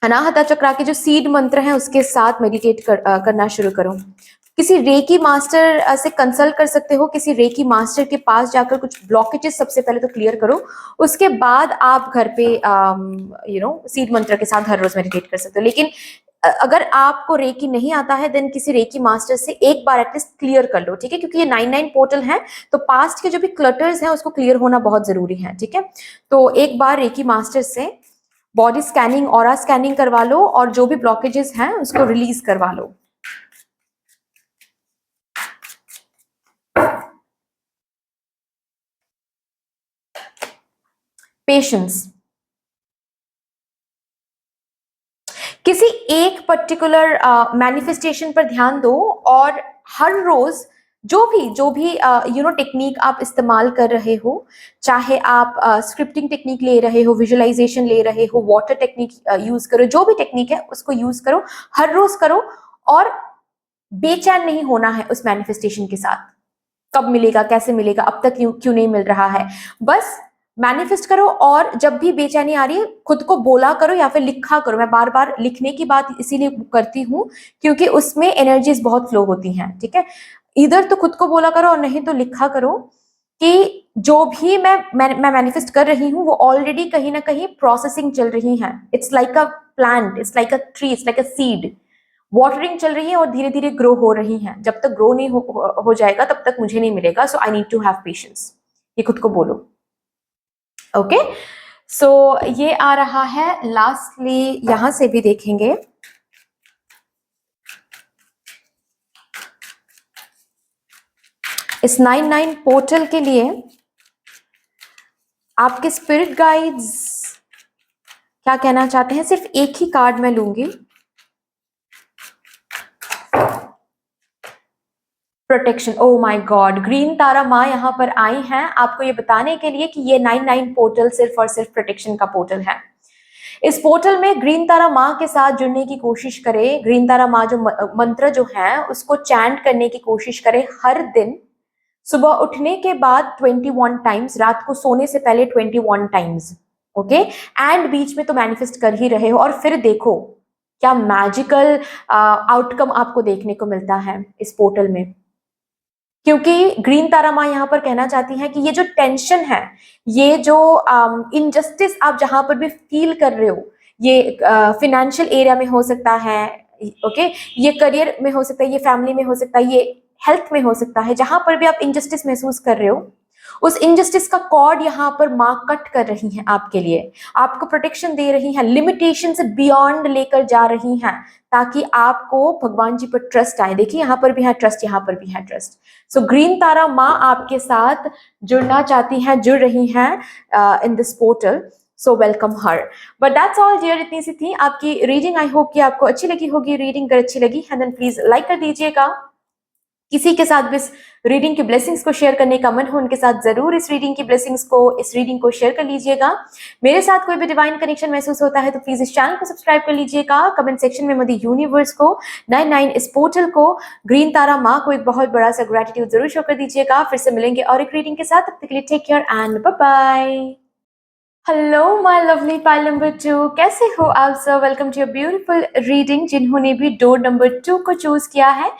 अनाहता चक्रा के जो सीड मंत्र हैं उसके साथ मेडिटेट करना शुरू करो। किसी रेकी मास्टर से कंसल्ट कर सकते हो, किसी रेकी मास्टर के पास जाकर कुछ ब्लॉकेजेस सबसे पहले तो क्लियर करो, उसके बाद आप घर पे सीड मंत्र के साथ हर रोज मेडिटेट कर सकते हो। लेकिन अगर आपको रेकी नहीं आता है, देन किसी रेकी मास्टर से एक बार एटलीस्ट क्लियर कर लो, ठीक है, क्योंकि ये 99 पोर्टल है, तो पास्ट के जो भी क्लटर्स हैं उसको क्लियर होना बहुत जरूरी है, ठीक है। तो एक बार रेकी मास्टर से बॉडी स्कैनिंग, ऑरा स्कैनिंग करवा लो और जो भी ब्लॉकेजेस हैं उसको रिलीज करवा लो। पेशेंस, किसी एक पर्टिकुलर मैनिफेस्टेशन पर ध्यान दो और हर रोज जो भी टेक्निक आप इस्तेमाल कर रहे हो, चाहे आप स्क्रिप्टिंग टेक्निक ले रहे हो, विजुअलाइजेशन ले रहे हो, वाटर टेक्निक यूज करो, जो भी टेक्निक है उसको यूज करो, हर रोज करो और बेचैन नहीं होना है उस मैनिफेस्टेशन के साथ। कब मिलेगा, कैसे मिलेगा, अब तक क्यों नहीं मिल रहा है, बस मैनिफेस्ट करो। और जब भी बेचैनी आ रही है खुद को बोला करो या फिर लिखा करो। मैं बार बार लिखने की बात इसीलिए करती हूँ क्योंकि उसमें एनर्जीज बहुत फ्लो होती हैं, ठीक है। इधर तो खुद को बोला करो और नहीं तो लिखा करो कि जो भी मैं मैनिफेस्ट कर रही हूँ वो ऑलरेडी कहीं ना कहीं प्रोसेसिंग चल रही है। It's like a plant, it's like a tree, it's like a seed. Watering चल रही है और धीरे धीरे ग्रो हो रही है। जब तक ग्रो नहीं हो जाएगा तब तक मुझे नहीं मिलेगा। So I need to have patience, ये खुद को बोलो। ओके, सो ये आ रहा है। लास्टली यहां से भी देखेंगे, इस 99 पोर्टल के लिए आपके स्पिरिट गाइड्स क्या कहना चाहते हैं। सिर्फ एक ही कार्ड मैं लूंगी, protection. Oh my god, green Tara माँ यहाँ पर आई हैं आपको ये बताने के लिए कि ये 99 पोर्टल सिर्फ और सिर्फ प्रोटेक्शन का पोर्टल है। इस पोर्टल में ग्रीन तारा माँ के साथ जुड़ने की कोशिश करें। ग्रीन तारा माँ जो मंत्र जो है उसको चैंट करने की कोशिश करें हर दिन। सुबह उठने के बाद 21 टाइम्स, रात को सोने से पहले 21 टाइम्स, ओके। एंड बीच में तो मैनिफेस्ट कर ही रहे हो और फिर देखो क्या मैजिकल आउटकम आपको देखने को मिलता है इस पोर्टल में। क्योंकि ग्रीन तारा माँ यहाँ पर कहना चाहती हैं कि ये जो टेंशन है, ये जो इनजस्टिस आप जहां पर भी फील कर रहे हो, ये फिनेंशियल एरिया में हो सकता है, ओके, ये करियर में हो सकता है, ये फैमिली में हो सकता है, ये हेल्थ में हो सकता है, जहां पर भी आप इनजस्टिस महसूस कर रहे हो उस इनजस्टिस का कॉर्ड यहाँ पर माँ कट कर रही हैं आपके लिए। आपको प्रोटेक्शन दे रही हैं, लिमिटेशन से बियॉन्ड लेकर जा रही हैं ताकि आपको भगवान जी पर ट्रस्ट आए। देखिए यहाँ पर भी है ट्रस्ट, यहाँ पर भी है ट्रस्ट। सो ग्रीन तारा माँ आपके साथ जुड़ना चाहती हैं, जुड़ रही हैं in this portal. So welcome her. But that's all dear, इतनी सी थी आपकी रीडिंग। आई होप कि आपको अच्छी लगी होगी रीडिंग। अगर अच्छी लगी है देन प्लीज लाइक कर दीजिएगा। किसी के साथ भी इस रीडिंग की ब्लेसिंग्स को शेयर करने का मन हो उनके साथ जरूर इस रीडिंग की ब्लेसिंग्स को, इस रीडिंग को शेयर कर लीजिएगा। मेरे साथ कोई भी डिवाइन कनेक्शन महसूस होता है तो प्लीज इस चैनल को सब्सक्राइब कर लीजिएगा। कमेंट सेक्शन में मदर यूनिवर्स को, 99 इस पोर्टल को, ग्रीन तारा माँ को एक बहुत बड़ा सा ग्रेटिट्यूड जरूर शो कर दीजिएगा। फिर से मिलेंगे और एक रीडिंग के साथ, तब तक के लिए take care and bye bye. Hello my lovely pile number 2, कैसे हो आप सब। Welcome to your beautiful reading. जिन्होंने भी डोर नंबर 2 को चूज किया है,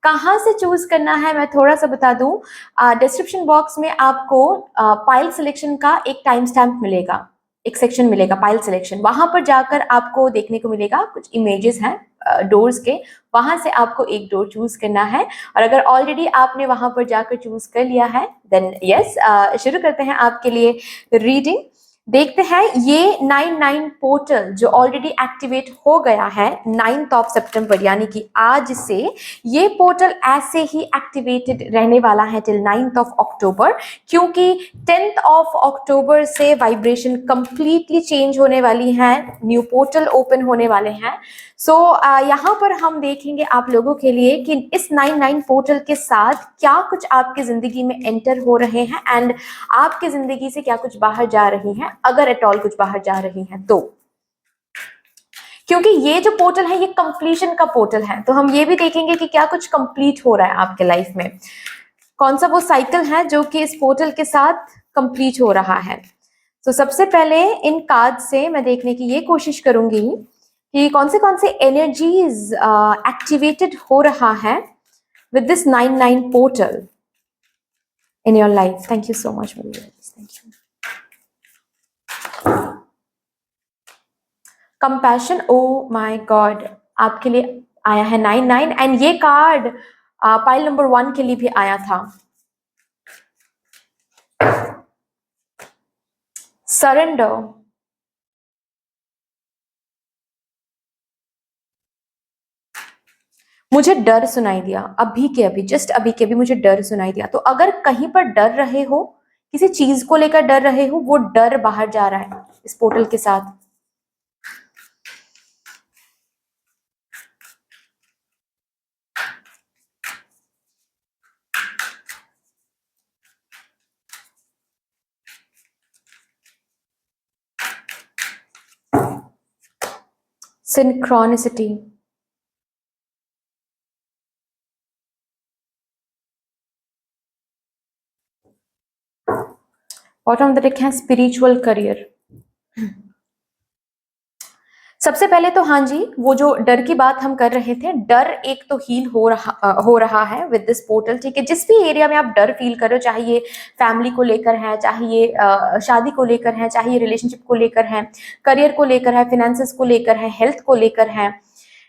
कहाँ से चूज करना है मैं थोड़ा सा बता दूं। डिस्क्रिप्शन बॉक्स में आपको पाइल सिलेक्शन का एक टाइम स्टैम्प मिलेगा, एक सेक्शन मिलेगा पाइल सिलेक्शन। वहां पर जाकर आपको देखने को मिलेगा कुछ इमेजेस हैं डोर्स के, वहां से आपको एक डोर चूज करना है। और अगर ऑलरेडी आपने वहां पर जाकर चूज कर लिया है देन यस, शुरू करते हैं आपके लिए रीडिंग। देखते हैं ये 99 पोर्टल जो ऑलरेडी एक्टिवेट हो गया है 9th ऑफ सितंबर यानी कि आज से, ये पोर्टल ऐसे ही एक्टिवेटेड रहने वाला है टिल 9th ऑफ अक्टूबर। क्योंकि 10th ऑफ अक्टूबर से वाइब्रेशन कंप्लीटली चेंज होने वाली है, न्यू पोर्टल ओपन होने वाले हैं। सो यहाँ पर हम देखेंगे आप लोगों के लिए कि इस 99 पोर्टल के साथ क्या कुछ आपकी जिंदगी में एंटर हो रहे हैं एंड आपकी जिंदगी से क्या कुछ बाहर जा रही हैं, अगर एट ऑल कुछ बाहर जा रही हैं तो। क्योंकि ये जो पोर्टल है ये कंप्लीशन का पोर्टल है, तो हम ये भी देखेंगे कि क्या कुछ कंप्लीट हो रहा है आपके लाइफ में, कौन सा वो साइकिल है जो कि इस पोर्टल के साथ कंप्लीट हो रहा है। तो सबसे पहले इन कार्ड से मैं देखने की ये कोशिश करूंगी कि कौन से एनर्जीज एक्टिवेटेड हो रहा है with this 99 portal in your life. Thank you so much, Maria. Thank you. Compassion. Oh my God. आपके लिए आया है 99 एंड ये कार्ड पाइल नंबर 1 के लिए भी आया था। सरेंडर, मुझे डर सुनाई दिया अभी के अभी, जस्ट अभी के अभी मुझे डर सुनाई दिया। तो अगर कहीं पर डर रहे हो, किसी चीज को लेकर डर रहे हो, वो डर बाहर जा रहा है इस पोर्टल के साथ। Synchronicity. Bottom of the deck है स्पिरिचुअल करियर। सबसे पहले तो हाँ जी, वो जो डर की बात हम कर रहे थे, डर एक तो हील हो रहा है विद दिस पोर्टल, ठीक है। जिस भी एरिया में आप डर फील कर रहे हो, चाहे ये फैमिली को लेकर है, चाहे ये शादी को लेकर है, चाहे ये रिलेशनशिप को लेकर है, करियर को लेकर है, फिनेंसेस को लेकर है, हेल्थ को लेकर है,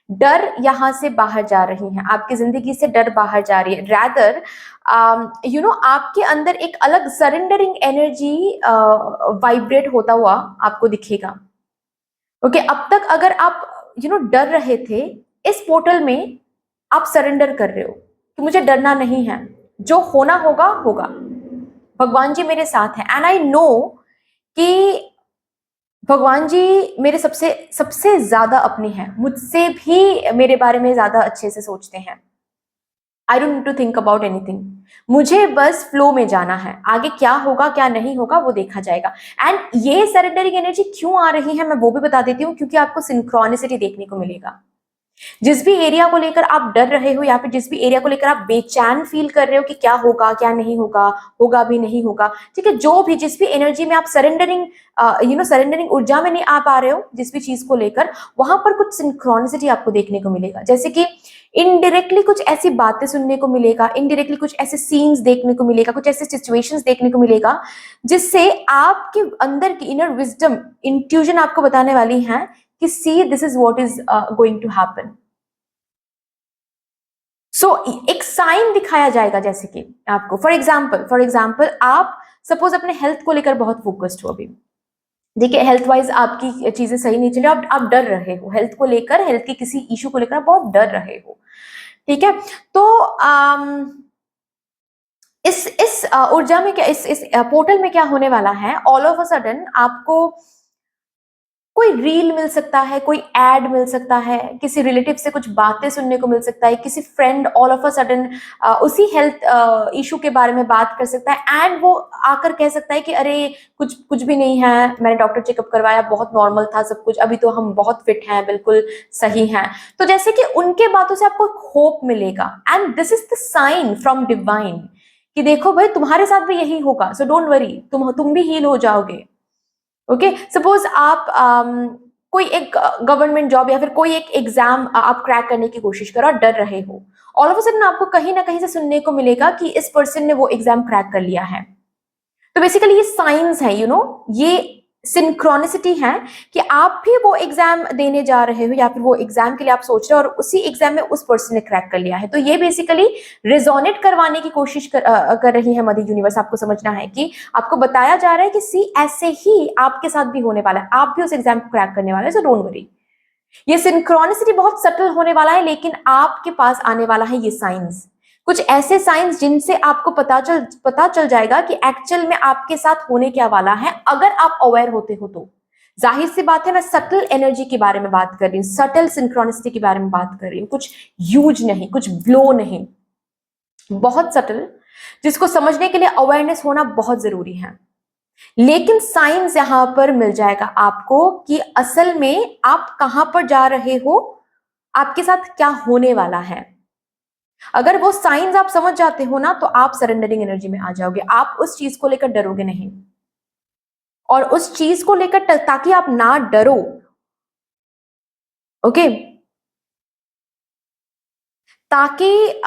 डर यहाँ से बाहर जा रही है, आपकी जिंदगी से डर बाहर जा रही है। रैदर आपके अंदर एक अलग सरेंडरिंग एनर्जी वाइब्रेट होता हुआ आपको दिखेगा। ओके, अब तक अगर आप डर रहे थे, इस पोर्टल में आप सरेंडर कर रहे हो कि मुझे डरना नहीं है, जो होना होगा होगा, भगवान जी मेरे साथ हैं। एंड आई नो कि भगवान जी मेरे सबसे सबसे ज्यादा अपने हैं, मुझसे भी मेरे बारे में ज्यादा अच्छे से सोचते हैं। I don't need to think about anything, मुझे बस फ्लो में जाना है, आगे क्या होगा क्या नहीं होगा वो देखा जाएगा। एंड ये सरेंडरिंग एनर्जी क्यों आ रही है मैं वो भी बता देती हूँ, क्योंकि आपको सिंक्रोनिसिटी देखने को मिलेगा। जिस भी एरिया को लेकर आप डर रहे हो, या फिर जिस भी एरिया को लेकर आप बेचैन फील कर रहे हो कि क्या होगा क्या नहीं होगा, होगा भी नहीं होगा, ठीक है, जो भी जिस भी एनर्जी में आप सरेंडरिंग ऊर्जा में नहीं आ पा रहे हो, जिस भी चीज को लेकर, वहां पर कुछ सिंक्रोनिसिटी आपको देखने को मिलेगा। जैसे कि इनडायरेक्टली कुछ ऐसी बातें सुनने को मिलेगा, इनडायरेक्टली कुछ ऐसे सीन्स देखने को मिलेगा, कुछ ऐसे सिचुएशंस देखने को मिलेगा, जिससे आपके अंदर की इनर विजडम, इंट्यूजन आपको बताने वाली है कि see this is what is going to happen. So एक साइन दिखाया जाएगा, जैसे कि आपको फॉर एग्जाम्पल आप सपोज अपने हेल्थ को लेकर बहुत फोकस्ड हो अभी, देखिए हेल्थ वाइज आपकी चीजें सही नहीं चली, आप डर रहे हो हेल्थ को लेकर, हेल्थ के किसी इशू को लेकर आप बहुत डर रहे हो, ठीक है। तो इस ऊर्जा में क्या, इस पोर्टल में क्या होने वाला है, ऑल ऑफ अ सडन आपको कोई रील मिल सकता है, कोई एड मिल सकता है, किसी रिलेटिव से कुछ बातें सुनने को मिल सकता है, किसी friend all of a sudden उसी हेल्थ इशू के बारे में बात कर सकता है, एंड वो आकर कह सकता है कि अरे कुछ कुछ भी नहीं है, मैंने डॉक्टर चेकअप करवाया, बहुत नॉर्मल था सब कुछ, अभी तो हम बहुत फिट हैं, बिल्कुल सही हैं। तो जैसे कि उनके बातों से आपको होप मिलेगा, and this is the sign from divine कि देखो भाई तुम्हारे साथ भी यही होगा, सो डोंट वरी, तुम भी हील हो जाओगे। ओके, सपोज आप कोई एक गवर्नमेंट जॉब या फिर कोई एक एग्जाम आप क्रैक करने की कोशिश करो और डर रहे हो, ऑल ऑफ अ सडन आपको कहीं ना कहीं से सुनने को मिलेगा कि इस पर्सन ने वो एग्जाम क्रैक कर लिया है। तो बेसिकली ये साइंस है, ये सिंक्रोनिसिटी है कि आप भी वो एग्जाम देने जा रहे हो, या फिर वो एग्जाम के लिए आप सोच रहे हो और उसी एग्जाम में उस पर्सन ने क्रैक कर लिया है। तो ये बेसिकली रिजोनेट करवाने की कोशिश कर रही है मदर यूनिवर्स। आपको समझना है कि आपको बताया जा रहा है कि सी ऐसे ही आपके साथ भी होने वाला है, आप भी उस एग्जाम को क्रैक करने वाले हैं, सो डोंट वरी। ये सिंक्रोनिसिटी बहुत सटल होने वाला है, लेकिन आपके पास आने वाला है ये साइंस, कुछ ऐसे साइंस जिनसे आपको पता चल जाएगा कि एक्चुअल में आपके साथ होने क्या वाला है, अगर आप अवेयर होते हो तो। जाहिर सी बात है, मैं सटल एनर्जी के बारे में बात कर रही हूँ, सटल सिंक्रोनिसिटी के बारे में बात कर रही हूँ, कुछ ह्यूज नहीं, कुछ ब्लो नहीं, बहुत सटल, जिसको समझने के लिए अवेयरनेस होना बहुत जरूरी है। लेकिन साइंस यहां पर मिल जाएगा आपको कि असल में आप कहां पर जा रहे हो, आपके साथ क्या होने वाला है। अगर वो साइंस आप समझ जाते हो ना, तो आप सरेंडरिंग एनर्जी में आ जाओगे, आप उस चीज को लेकर डरोगे नहीं, और उस चीज को लेकर ताकि आप ना डरो, ओके, ताकि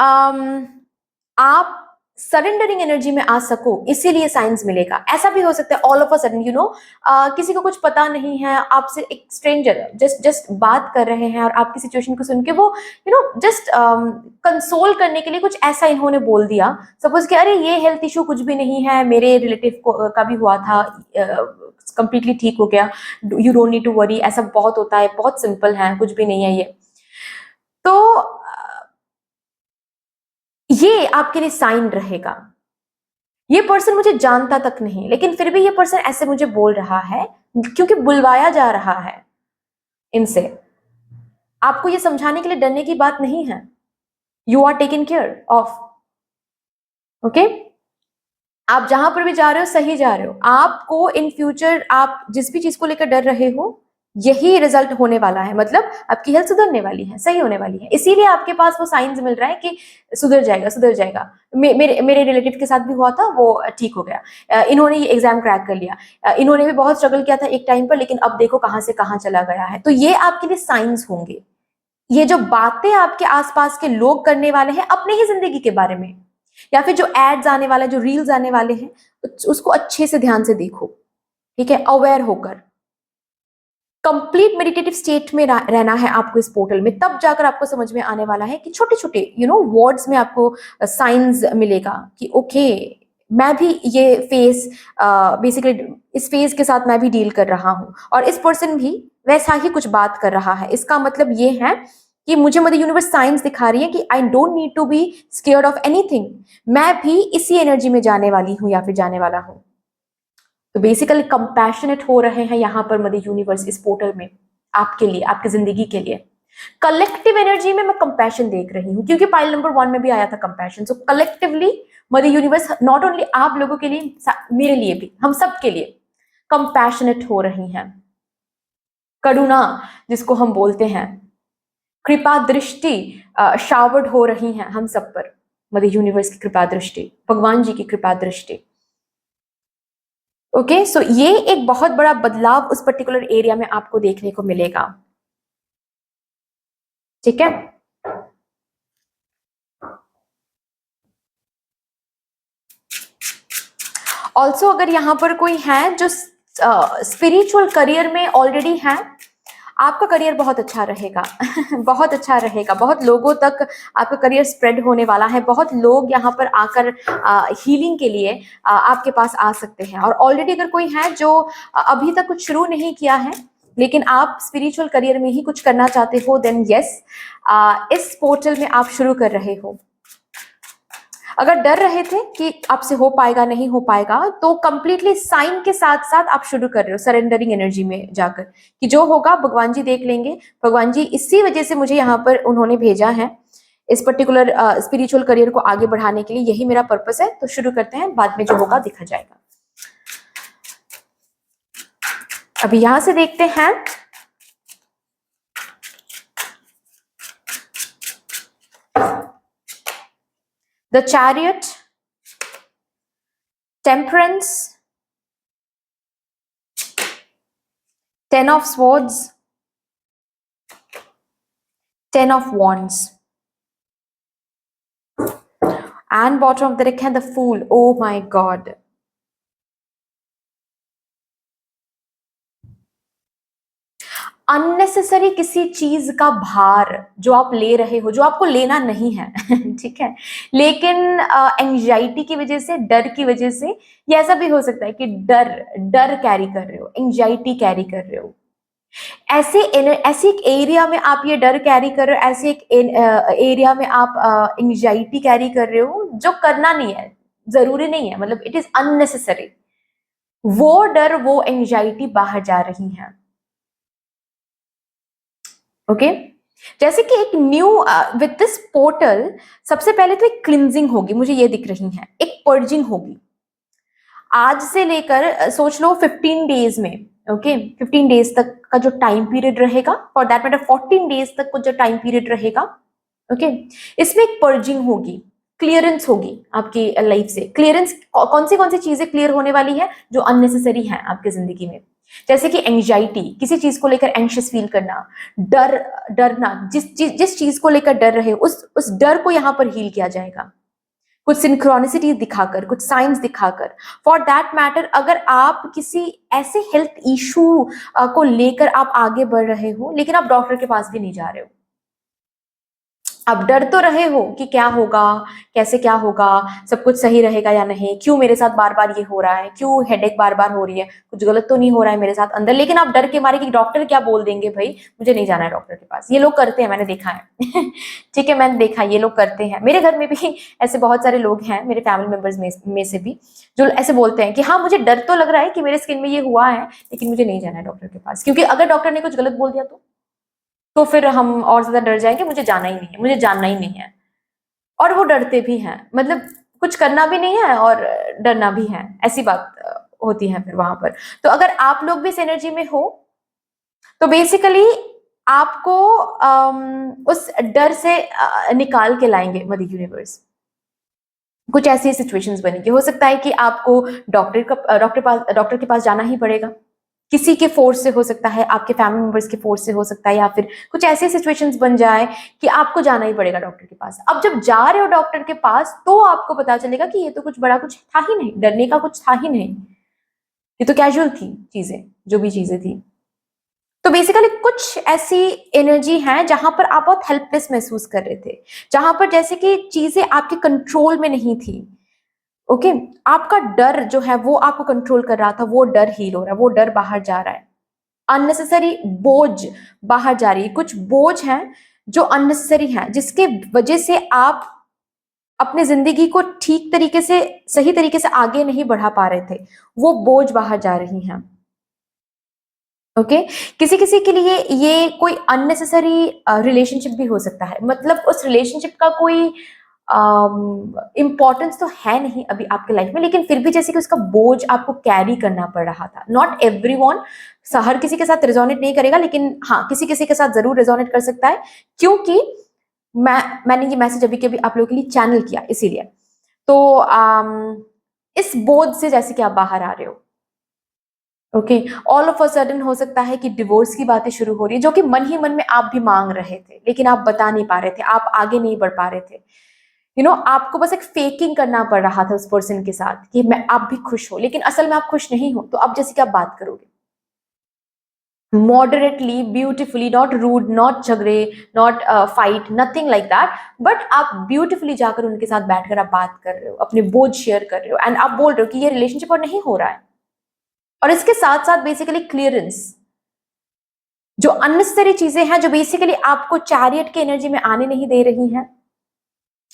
आप सरेंडरिंग एनर्जी में आ सको, इसीलिए साइंस मिलेगा। ऐसा भी हो सकता है ऑल ऑफ अ सडन किसी को कुछ पता नहीं है, आपसे एक स्ट्रेंजर जस्ट बात कर रहे हैं और आपकी सिचुएशन को सुन के वो जस्ट कंसोल करने के लिए कुछ ऐसा इन्होंने बोल दिया, सपोज कि अरे ये हेल्थ इशू कुछ भी नहीं है, मेरे रिलेटिव को का भी हुआ था, कंप्लीटली ठीक हो गया, you don't need to worry, ऐसा बहुत होता है, बहुत सिंपल है, कुछ भी नहीं है ये। तो ये आपके लिए साइन रहेगा। ये पर्सन मुझे जानता तक नहीं, लेकिन फिर भी ये पर्सन ऐसे मुझे बोल रहा है क्योंकि बुलवाया जा रहा है इनसे। आपको ये समझाने के लिए डरने की बात नहीं है। You are taken care of. Okay, आप जहां पर भी जा रहे हो सही जा रहे हो। आपको इन फ्यूचर आप जिस भी चीज को लेकर डर रहे हो यही रिजल्ट होने वाला है, मतलब आपकी हेल्थ सुधरने वाली है, सही होने वाली है। इसीलिए आपके पास वो साइंस मिल रहा है कि सुधर जाएगा सुधर जाएगा। मेरे रिलेटिव के साथ भी हुआ था, वो ठीक हो गया। इन्होंने ये एग्जाम क्रैक कर लिया। इन्होंने भी बहुत स्ट्रगल किया था एक टाइम पर, लेकिन अब देखो कहां से कहां चला गया है। तो ये आपके लिए साइंस होंगे। ये जो बातें आपके आसपास के लोग करने वाले हैं अपने ही जिंदगी के बारे में, या फिर जो एड्स आने वाले, जो रील्स आने वाले हैं, उसको अच्छे से ध्यान से देखो, ठीक है, अवेयर होकर। कंप्लीट मेडिटेटिव स्टेट में रहना है आपको इस पोर्टल में, तब जाकर आपको समझ में आने वाला है कि छोटे छोटे वर्ड्स में आपको साइंस मिलेगा कि ओके, मैं भी ये फेस, बेसिकली इस फेज के साथ मैं भी डील कर रहा हूं, और इस पर्सन भी वैसा ही कुछ बात कर रहा है। इसका मतलब ये है कि मुझे मदर यूनिवर्स साइंस दिखा रही है कि I don't need to be scared of anything. मैं भी इसी एनर्जी में जाने वाली हूं या फिर जाने वाला हूं। तो बेसिकली कंपैशनेट हो रहे हैं यहाँ पर मदर यूनिवर्स इस पोर्टल में आपके लिए, आपकी जिंदगी के लिए। कलेक्टिव एनर्जी में मैं कंपैशन देख रही हूँ, क्योंकि पाइल नंबर 1 में भी आया था compassion. So collectively mother universe not only आप लोगों के लिए, मेरे लिए भी, हम सब के लिए कंपैशनेट हो रही हैं। करुणा जिसको हम बोलते हैं, कृपा दृष्टि शावर्ड हो रही हैं हम सब पर। मदर यूनिवर्स की कृपा दृष्टि, भगवान जी की कृपा दृष्टि। ओके, सो ये एक बहुत बड़ा बदलाव उस पर्टिकुलर एरिया में आपको देखने को मिलेगा, ठीक है। ऑल्सो अगर यहां पर कोई है जो स्पिरिचुअल करियर में ऑलरेडी है, आपका करियर बहुत अच्छा रहेगा। बहुत अच्छा रहेगा, बहुत लोगों तक आपका करियर स्प्रेड होने वाला है। बहुत लोग यहाँ पर आकर हीलिंग के लिए आपके पास आ सकते हैं। और ऑलरेडी अगर कोई है जो अभी तक कुछ शुरू नहीं किया है, लेकिन आप स्पिरिचुअल करियर में ही कुछ करना चाहते हो, देन यस, इस पोर्टल में आप शुरू कर रहे हो। अगर डर रहे थे कि आपसे हो पाएगा नहीं हो पाएगा, तो कंप्लीटली साइन के साथ साथ आप शुरू कर रहे हो सरेंडरिंग एनर्जी में जाकर कि जो होगा भगवान जी देख लेंगे। भगवान जी इसी वजह से मुझे यहाँ पर उन्होंने भेजा है, इस पर्टिकुलर स्पिरिचुअल करियर को आगे बढ़ाने के लिए, यही मेरा पर्पस है। तो शुरू करते हैं, बाद में जो होगा देखा जाएगा। अभी यहां से देखते हैं, the chariot, temperance, 10 of swords, 10 of wands, and bottom of the deck है the fool. Oh my god, unnecessary किसी चीज का भार जो आप ले रहे हो, जो आपको लेना नहीं है। ठीक है, लेकिन एंजाइटी की वजह से, डर की वजह से, ये ऐसा भी हो सकता है कि डर डर कैरी कर रहे हो, एंजाइटी कैरी कर रहे हो। ऐसे एक एरिया में आप ये डर कैरी कर रहे हो, ऐसे एक एरिया में आप एंजाइटी कैरी कर रहे हो जो करना नहीं है, जरूरी नहीं है, मतलब इट इज अननेसेसरी। वो डर, वो एंजाइटी बाहर जा रही है। ओके, जैसे कि एक न्यू विद दिस पोर्टल, सबसे पहले तो एक क्लिनजिंग होगी, मुझे ये दिख रही है, एक पर्जिंग होगी। आज से लेकर सोच लो 15 डेज में, ओके, 15 डेज तक का जो टाइम पीरियड रहेगा, फॉर दैट मैटर 14 डेज तक को जो टाइम पीरियड रहेगा, ओके, इसमें एक पर्जिंग होगी, क्लियरेंस होगी आपकी लाइफ से। क्लियरेंस कौन सी चीजें क्लियर होने वाली है जो अननेसेसरी है आपकी जिंदगी में, जैसे कि एंजाइटी, किसी चीज को लेकर एंशियस फील करना, डरना, जिस चीज को लेकर डर रहे हो, उस डर को यहाँ पर हील किया जाएगा, कुछ सिंक्रोनिसिटी दिखाकर, कुछ साइंस दिखाकर। फॉर दैट मैटर, अगर आप किसी ऐसे हेल्थ इशू को लेकर आप आगे बढ़ रहे हो, लेकिन आप डॉक्टर के पास भी नहीं जा रहे हो, आप डर तो रहे हो कि क्या होगा, कैसे क्या होगा, सब कुछ सही रहेगा या नहीं, क्यों मेरे साथ बार बार ये हो रहा है, क्यों हेडेक बार बार हो रही है, कुछ गलत तो नहीं हो रहा है मेरे साथ अंदर, लेकिन आप डर के मारे कि डॉक्टर क्या बोल देंगे, भाई मुझे नहीं जाना है डॉक्टर के पास। ये लोग करते हैं, मैंने देखा है ठीक है, मैंने देखा ये लोग करते हैं। मेरे घर में भी ऐसे बहुत सारे लोग हैं, मेरे फैमिली मेंबर्स में से भी, जो ऐसे बोलते हैं कि हाँ मुझे डर तो लग रहा है कि मेरे स्किन में ये हुआ है, लेकिन मुझे नहीं जाना है डॉक्टर के पास, क्योंकि अगर डॉक्टर ने कुछ गलत बोल दिया तो फिर हम और ज्यादा डर जाएंगे, मुझे जाना ही नहीं है, मुझे जानना ही नहीं है। और वो डरते भी हैं, मतलब कुछ करना भी नहीं है और डरना भी है, ऐसी बात होती है फिर वहां पर। तो अगर आप लोग भी इस एनर्जी में हो तो बेसिकली आपको उस डर से निकाल के लाएंगे मदर यूनिवर्स। कुछ ऐसी सिचुएशंस बनेगी, हो सकता है कि आपको डॉक्टर के पास जाना ही पड़ेगा, किसी के फोर्स से हो सकता है, आपके फैमिली मेंबर्स के फोर्स से हो सकता है, या फिर कुछ ऐसी सिचुएशंस बन जाए कि आपको जाना ही पड़ेगा डॉक्टर के पास। अब जब जा रहे हो डॉक्टर के पास तो आपको पता चलेगा कि ये तो कुछ बड़ा कुछ था ही नहीं, डरने का कुछ था ही नहीं, ये तो कैजुअल थी चीजें, जो भी चीजें थी। तो बेसिकली कुछ ऐसी एनर्जी है जहां पर आप बहुत हेल्पलेस महसूस कर रहे थे, जहां पर जैसे कि चीजें आपके कंट्रोल में नहीं थी। ओके, आपका डर जो है वो आपको कंट्रोल कर रहा था, वो डर हील हो रहा है, वो डर बाहर जा रहा है, अननेसेसरी बोझ बाहर जा रही है। कुछ बोझ हैं जो अननेसेसरी हैं, जिसके वजह से आप अपने जिंदगी को ठीक तरीके से, सही तरीके से आगे नहीं बढ़ा पा रहे थे, वो बोझ बाहर जा रही हैं। ओके, किसी किसी के लिए ये कोई अननेसेसरी रिलेशनशिप भी हो सकता है, मतलब उस रिलेशनशिप का कोई इम्पोर्टेंस तो है नहीं अभी आपके लाइफ में, लेकिन फिर भी जैसे कि उसका बोझ आपको कैरी करना पड़ रहा था। नॉट एवरीवन, हर किसी के साथ रिजोनेट नहीं करेगा, लेकिन हाँ किसी किसी के साथ जरूर रिजोनेट कर सकता है, क्योंकि मैंने ये मैसेज अभी के अभी आप लोगों के लिए चैनल किया इसीलिए। तो इस बोझ से जैसे कि आप बाहर आ रहे हो, okay, all of a sudden हो सकता है कि डिवोर्स की बातें शुरू हो रही है, जो कि मन ही मन में आप भी मांग रहे थे, लेकिन आप बता नहीं पा रहे थे, आप आगे नहीं बढ़ पा रहे थे। आपको बस एक फेकिंग करना पड़ रहा था उस पर्सन के साथ कि मैं आप भी खुश हो, लेकिन असल में आप खुश नहीं हो। तो अब जैसे कि आप बात करोगे moderately, beautifully, not rude, not झगड़े, not fight, nothing like that, but आप ब्यूटिफुली जाकर उनके साथ बैठकर आप बात कर रहे हो, अपने बोझ शेयर कर रहे हो, एंड आप बोल रहे हो कि ये रिलेशनशिप और नहीं हो रहा है। और इसके साथ साथ बेसिकली क्लियरेंस, जो अननेसेसरी चीजें हैं जो बेसिकली आपको चैरियट की एनर्जी में आने नहीं दे रही हैं,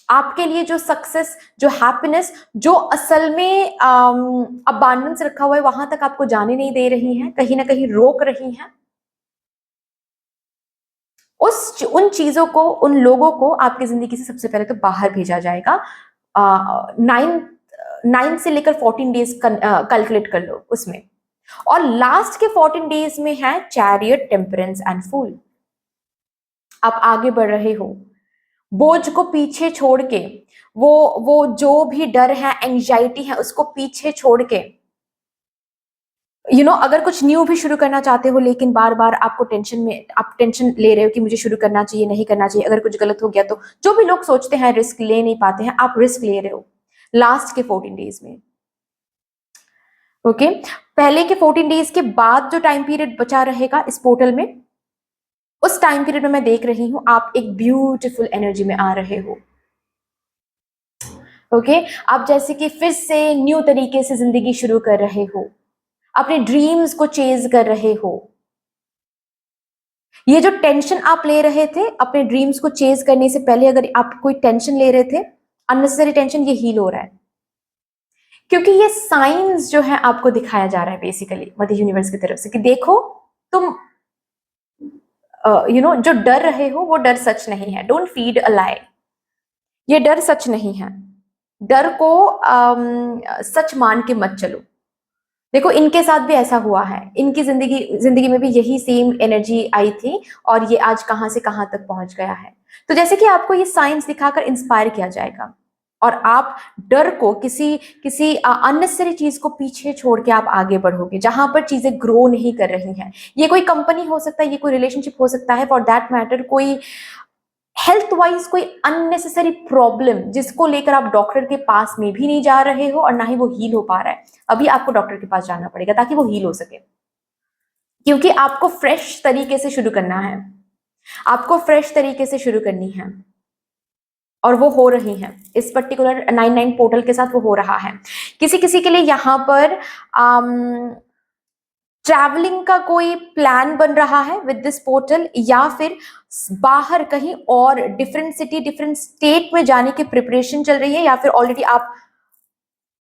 आपके लिए जो सक्सेस, जो हैप्पीनेस, जो असल में अबांडेंस रखा हुआ है वहां तक आपको जाने नहीं दे रही हैं, कहीं ना कहीं रोक रही हैं, उन चीजों को, उन लोगों को आपकी जिंदगी से सबसे पहले तो बाहर भेजा जाएगा। 9 से लेकर 14 डेज कैलकुलेट कर लो उसमें, और लास्ट के 14 डेज में है चैरियट, टेम्परेंस एंड फूल। आप आगे बढ़ रहे हो, बोझ को पीछे छोड़ के, वो जो भी डर है, एंजाइटी है, उसको पीछे छोड़ के, अगर कुछ न्यू भी शुरू करना चाहते हो, लेकिन बार बार आपको आप टेंशन ले रहे हो कि मुझे शुरू करना चाहिए, नहीं करना चाहिए, अगर कुछ गलत हो गया तो, जो भी लोग सोचते हैं रिस्क ले नहीं पाते हैं, आप रिस्क ले रहे हो लास्ट के 14 डेज में। ओके, पहले के 14 डेज के बाद जो टाइम पीरियड बचा रहेगा इस पोर्टल में, उस टाइम पीरियड में मैं देख रही हूं आप एक ब्यूटीफुल एनर्जी में आ रहे हो। ओके, आप जैसे कि फिर से न्यू तरीके से जिंदगी शुरू कर रहे हो, अपने ड्रीम्स को चेज कर रहे हो। ये जो टेंशन आप ले रहे थे अपने ड्रीम्स को चेज करने से पहले, अगर आप कोई टेंशन ले रहे थे, अननेसेसरी टेंशन, ये हील हो रहा है, क्योंकि ये साइंस जो है आपको दिखाया जा रहा है बेसिकली मदर यूनिवर्स की तरफ से कि देखो तुम जो डर रहे हो वो डर सच नहीं है। डोंट फीड अ लाई, ये डर सच नहीं है, डर को सच मान के मत चलो। देखो इनके साथ भी ऐसा हुआ है, इनकी जिंदगी में भी यही सेम एनर्जी आई थी, और ये आज कहां से कहां तक पहुंच गया है। तो जैसे कि आपको ये साइंस दिखाकर इंस्पायर किया जाएगा, और आप डर को, किसी किसी अननेसेसरी चीज को पीछे छोड़ के आप आगे बढ़ोगे, जहां पर चीजें ग्रो नहीं कर रही हैं। ये कोई कंपनी हो सकता है, ये कोई रिलेशनशिप हो सकता है, फॉर दैट मैटर कोई हेल्थ वाइज कोई अननेसेसरी प्रॉब्लम, जिसको लेकर आप डॉक्टर के पास में भी नहीं जा रहे हो और ना ही वो हील हो पा रहा है। अभी आपको डॉक्टर के पास जाना पड़ेगा ताकि वो हील हो सके, क्योंकि आपको फ्रेश तरीके से शुरू करना है, आपको फ्रेश तरीके से शुरू करनी है। और वो हो रही हैं इस पर्टिकुलर 99 पोर्टल के साथ, वो हो रहा है। किसी किसी के लिए यहाँ पर ट्रैवलिंग का कोई प्लान बन रहा है विद दिस पोर्टल, या फिर बाहर कहीं और डिफरेंट सिटी डिफरेंट स्टेट में जाने की प्रिपरेशन चल रही है, या फिर ऑलरेडी आप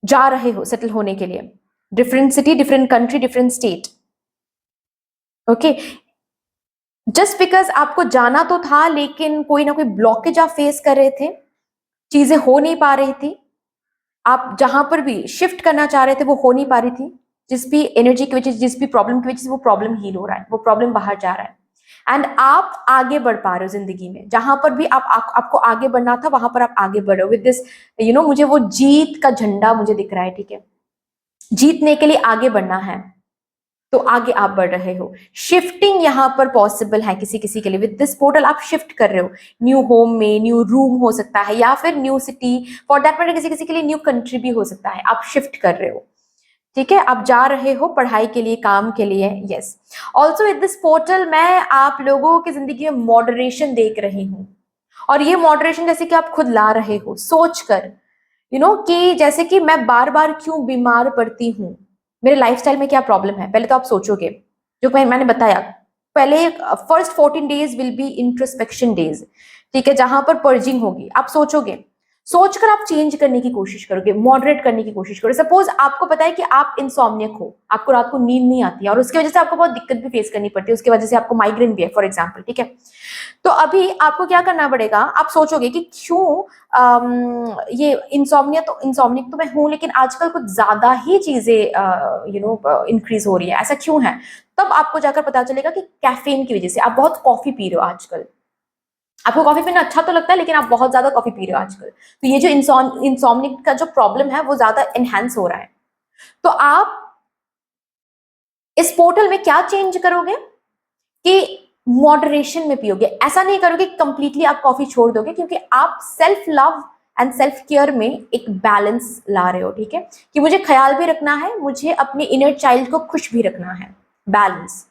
जा रहे हो सेटल होने के लिए। Different city, different country, different state. Okay, just because आपको जाना तो था लेकिन कोई ना कोई ब्लॉकेज आप फेस कर रहे थे, चीजें हो नहीं पा रही थी, आप जहां पर भी शिफ्ट करना चाह रहे थे वो हो नहीं पा रही थी, जिस भी एनर्जी की वजह से, जिस भी प्रॉब्लम की वजह से वो प्रॉब्लम हील हो रहा है, वो प्रॉब्लम बाहर जा रहा है, एंड आप आगे बढ़ पा रहे हो जिंदगी में। जहां पर भी आपको आगे बढ़ना था वहां पर आप आगे बढ़ रहे हो विद दिस, मुझे वो जीत का झंडा मुझे दिख रहा है, ठीक है, जीतने के लिए आगे बढ़ना है, तो आगे आप बढ़ रहे हो। शिफ्टिंग यहाँ पर पॉसिबल है किसी किसी के लिए, विद दिस पोर्टल आप शिफ्ट कर रहे हो, न्यू होम में, न्यू रूम हो सकता है, या फिर new city, for that matter किसी किसी के लिए न्यू कंट्री भी हो सकता है, आप शिफ्ट कर रहे हो, ठीक है, आप जा रहे हो पढ़ाई के लिए, काम के लिए। Yes, also with this portal मैं आप लोगों की जिंदगी में मॉडरेशन देख रही हूँ, और ये मॉडरेशन जैसे कि आप खुद ला रहे हो सोच कर, कि जैसे कि मैं बार बार क्यों बीमार पड़ती हूँ, मेरे लाइफस्टाइल में क्या प्रॉब्लम है। पहले तो आप सोचोगे, जो मैंने बताया, पहले first 14 days will be introspection days, ठीक है, जहां पर पर्जिंग होगी। आप सोचोगे, सोचकर आप चेंज करने की कोशिश करोगे, मॉडरेट करने की कोशिश करोगे। सपोज आपको पता है कि आप इंसोम्नियक हो, आपको रात को नींद नहीं आती है और उसकी वजह से आपको बहुत दिक्कत भी फेस करनी पड़ती है, उसकी वजह से आपको माइग्रेन भी है फॉर एग्जाम्पल, ठीक है। तो अभी आपको क्या करना पड़ेगा, आप सोचोगे कि क्यों ये इंसोम्निक तो मैं हूं, लेकिन आजकल कुछ ज्यादा ही चीजें इंक्रीज हो रही है, ऐसा क्यों है। तब आपको जाकर पता चलेगा कि कैफीन की वजह से। आप बहुत कॉफी पी रहे हो आजकल, आपको कॉफी पीना अच्छा तो लगता है लेकिन आप बहुत ज्यादा कॉफी पी रहे हो आजकल, तो ये जो इंसोम्निक का जो प्रॉब्लम है वो ज्यादा एनहांस हो रहा है। तो आप इस पोर्टल में क्या चेंज करोगे कि मॉडरेशन में पियोगे। ऐसा नहीं करोगे कंप्लीटली आप कॉफी छोड़ दोगे, क्योंकि आप self love and self care में एक बैलेंस ला रहे हो, ठीक है, कि मुझे ख्याल भी रखना है, मुझे अपने इनर चाइल्ड को खुश भी रखना है, बैलेंस।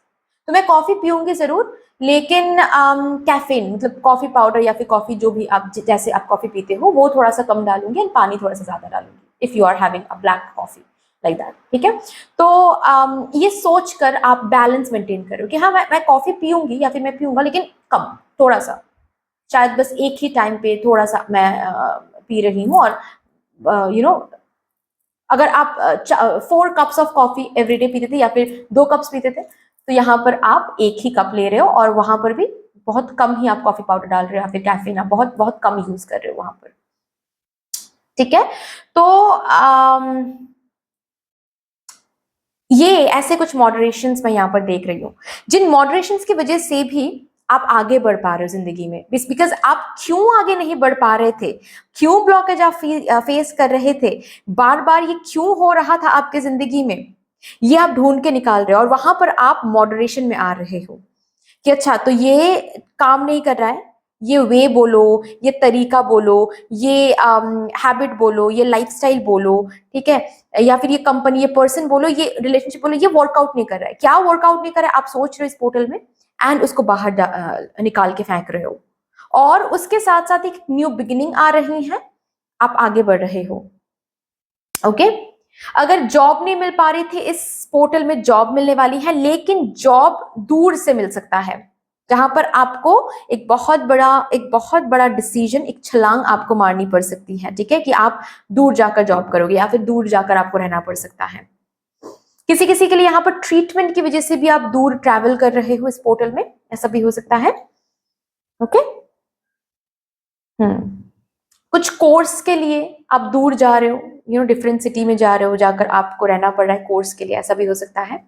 तो मैं कॉफी पीऊंगी जरूर, लेकिन कैफीन मतलब कॉफी पाउडर या फिर कॉफी जो भी आप जैसे आप कॉफी पीते हो वो थोड़ा सा कम डालूंगी, एंड पानी थोड़ा सा ज्यादा डालूंगी if you are having a black coffee like that, ठीक है। तो ये सोच कर आप बैलेंस मेंटेन करो कि हाँ मैं कॉफी पीऊंगी या फिर मैं पीऊंगा, लेकिन कम, थोड़ा सा, शायद बस एक ही टाइम पे थोड़ा सा मैं पी रही हूँ। और अगर आप 4 कप्स ऑफ कॉफी एवरीडे पीते थे या फिर 2 कप्स पीते थे, तो यहाँ पर आप 1 ही कप ले रहे हो, और वहां पर भी बहुत कम ही आप कॉफी पाउडर डाल रहे हो या फिर कैफीन आप बहुत बहुत कम यूज कर रहे हो वहां पर, ठीक है। तो ये ऐसे कुछ मॉडरेशंस मैं यहाँ पर देख रही हूँ, जिन मॉडरेशंस की वजह से भी आप आगे बढ़ पा रहे हो जिंदगी में। बिकॉज आप क्यों आगे नहीं बढ़ पा रहे थे, क्यों ब्लॉकेज आप फेस कर रहे थे, बार बार ये क्यों हो रहा था आपके जिंदगी में, ये आप ढूंढ के निकाल रहे हो, और वहां पर आप मॉडरेशन में आ रहे हो कि अच्छा तो ये काम नहीं कर रहा है, ये वे बोलो, ये तरीका बोलो, ये हैबिट बोलो, ये लाइफस्टाइल बोलो, ठीक है, या फिर ये कंपनी, ये पर्सन बोलो, ये रिलेशनशिप बोलो, ये वर्कआउट नहीं कर रहा है। क्या वर्कआउट नहीं कर रहा है, आप सोच रहे हो इस पोर्टल में, एंड उसको बाहर निकाल के फेंक रहे हो, और उसके साथ साथ एक न्यू बिगिनिंग आ रही है, आप आगे बढ़ रहे हो। ओके, अगर जॉब नहीं मिल पा रही थी, इस पोर्टल में जॉब मिलने वाली है, लेकिन जॉब दूर से मिल सकता है, जहां पर आपको एक बहुत बड़ा डिसीजन, एक छलांग आपको मारनी पड़ सकती है, ठीक है, कि आप दूर जाकर जॉब करोगे या फिर दूर जाकर आपको रहना पड़ सकता है। किसी किसी के लिए यहाँ पर ट्रीटमेंट की वजह से भी आप दूर ट्रैवल कर रहे हो इस पोर्टल में, ऐसा भी हो सकता है। ओके, कुछ कोर्स के लिए आप दूर जा रहे हो, डिफरेंट सिटी में जा रहे हो, जाकर आपको रहना पड़ रहा है कोर्स के लिए, ऐसा भी हो सकता है।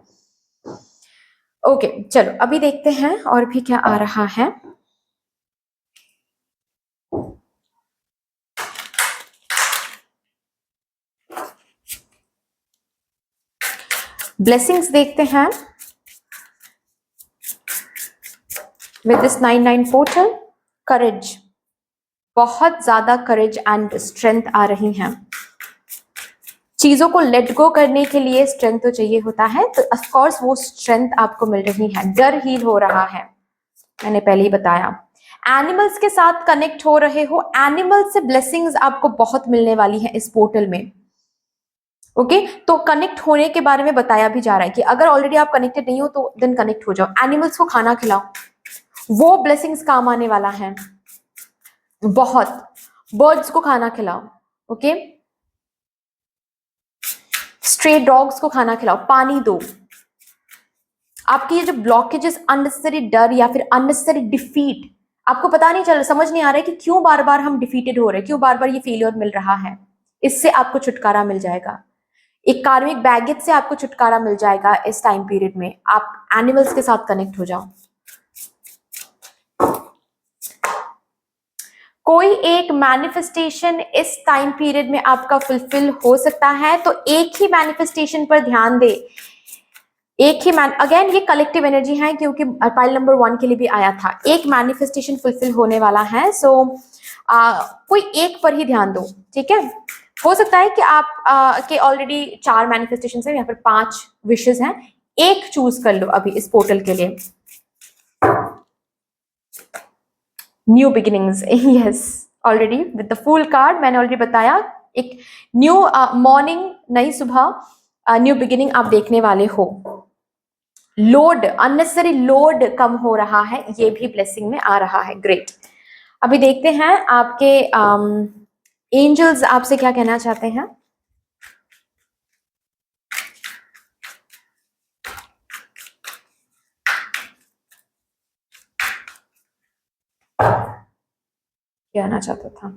ओके, चलो अभी देखते हैं और भी क्या आ रहा है। ब्लेसिंग्स देखते हैं विद दिस 99 पोर्टल। करेज, बहुत ज्यादा करेज एंड स्ट्रेंथ आ रही हैं। चीजों को लेट गो करने के लिए स्ट्रेंथ तो चाहिए होता है, तो ऑफ कोर्स वो स्ट्रेंथ आपको मिल रही है। डर हील हो रहा है, मैंने पहले ही बताया, एनिमल्स के साथ कनेक्ट हो रहे हो, एनिमल से ब्लेसिंग्स आपको बहुत मिलने वाली है इस पोर्टल में। ओके तो कनेक्ट होने के बारे में बताया भी जा रहा है कि अगर ऑलरेडी आप कनेक्टेड नहीं हो तो देन कनेक्ट हो जाओ। एनिमल्स को खाना खिलाओ, वो ब्लेसिंग्स काम आने वाला है बहुत। बर्ड्स को खाना खिलाओ, ओके, स्ट्रे डॉग्स को खाना खिलाओ, पानी दो। आपकी ये जो ब्लॉकेजेस, अननेसेसरी डर या फिर अननेसेसरी डिफीट, आपको पता नहीं चल, समझ नहीं आ रहा है कि क्यों बार बार हम डिफीटेड हो रहे हैं, क्यों बार बार ये फेलियर मिल रहा है, इससे आपको छुटकारा मिल जाएगा। एक कार्मिक बैगेज से आपको छुटकारा मिल जाएगा इस टाइम पीरियड में। आप एनिमल्स के साथ कनेक्ट हो जाओ। कोई एक मैनिफेस्टेशन इस टाइम पीरियड में आपका फुलफिल हो सकता है, तो एक ही मैनिफेस्टेशन पर ध्यान दे। एक ही अगेन ये कलेक्टिव एनर्जी है क्योंकि पाइल नंबर 1 के लिए भी आया था। एक मैनिफेस्टेशन फुलफिल होने वाला है, सो कोई एक पर ही ध्यान दो, ठीक है। हो सकता है कि आप के ऑलरेडी 4 मैनिफेस्टेशन है या फिर 5 विशेस हैं, एक चूज कर लो अभी इस पोर्टल के लिए। New beginnings, yes, already with the full card मैंने ऑलरेडी बताया, एक न्यू मॉर्निंग, नई सुबह, न्यू बिगिनिंग आप देखने वाले हो। लोड, अननेसेसरी लोड कम हो रहा है, ये भी ब्लेसिंग में आ रहा है। ग्रेट। अभी देखते हैं आपके एंजल्स आपसे क्या कहना चाहते हैं। क्या कहना चाहता था?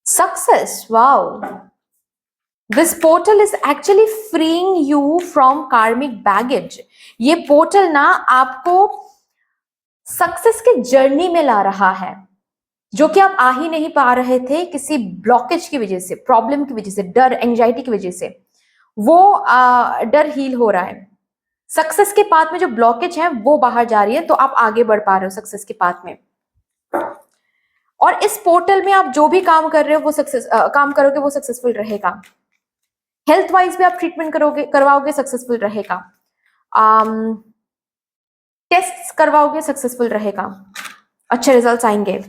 Success, wow, this portal is actually freeing you from कार्मिक बैगेज। ये पोर्टल ना आपको सक्सेस के जर्नी में ला रहा है, जो कि आप आ ही नहीं पा रहे थे किसी ब्लॉकेज की वजह से, प्रॉब्लम की वजह से, डर, एंजाइटी की वजह से। वो डर हील हो रहा है। सक्सेस के पाथ में जो ब्लॉकेज है वो बाहर जा रही है, तो आप आगे बढ़ पा रहे हो सक्सेस के पाथ में। और इस पोर्टल में आप जो भी काम कर रहे हो वो काम करोगे वो सक्सेसफुल रहेगा। हेल्थ वाइज भी आप ट्रीटमेंट करवाओगे, सक्सेसफुल रहेगा। टेस्ट करवाओगे, सक्सेसफुल रहेगा, अच्छे रिजल्ट्स आएंगे।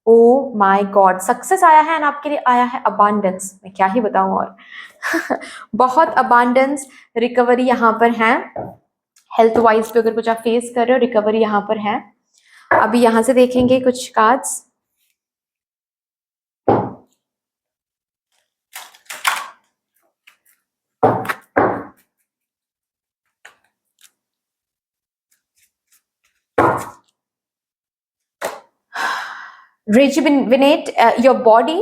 ओ माय गॉड, सक्सेस आया है, और आपके लिए आया है अबांडेंस। मैं क्या ही बताऊं और बहुत अबांडेंस, रिकवरी यहाँ पर है। हेल्थ वाइज पे अगर कुछ आप फेस कर रहे हो, रिकवरी यहाँ पर है। अभी यहाँ से देखेंगे कुछ cards. Rejuvenate your body.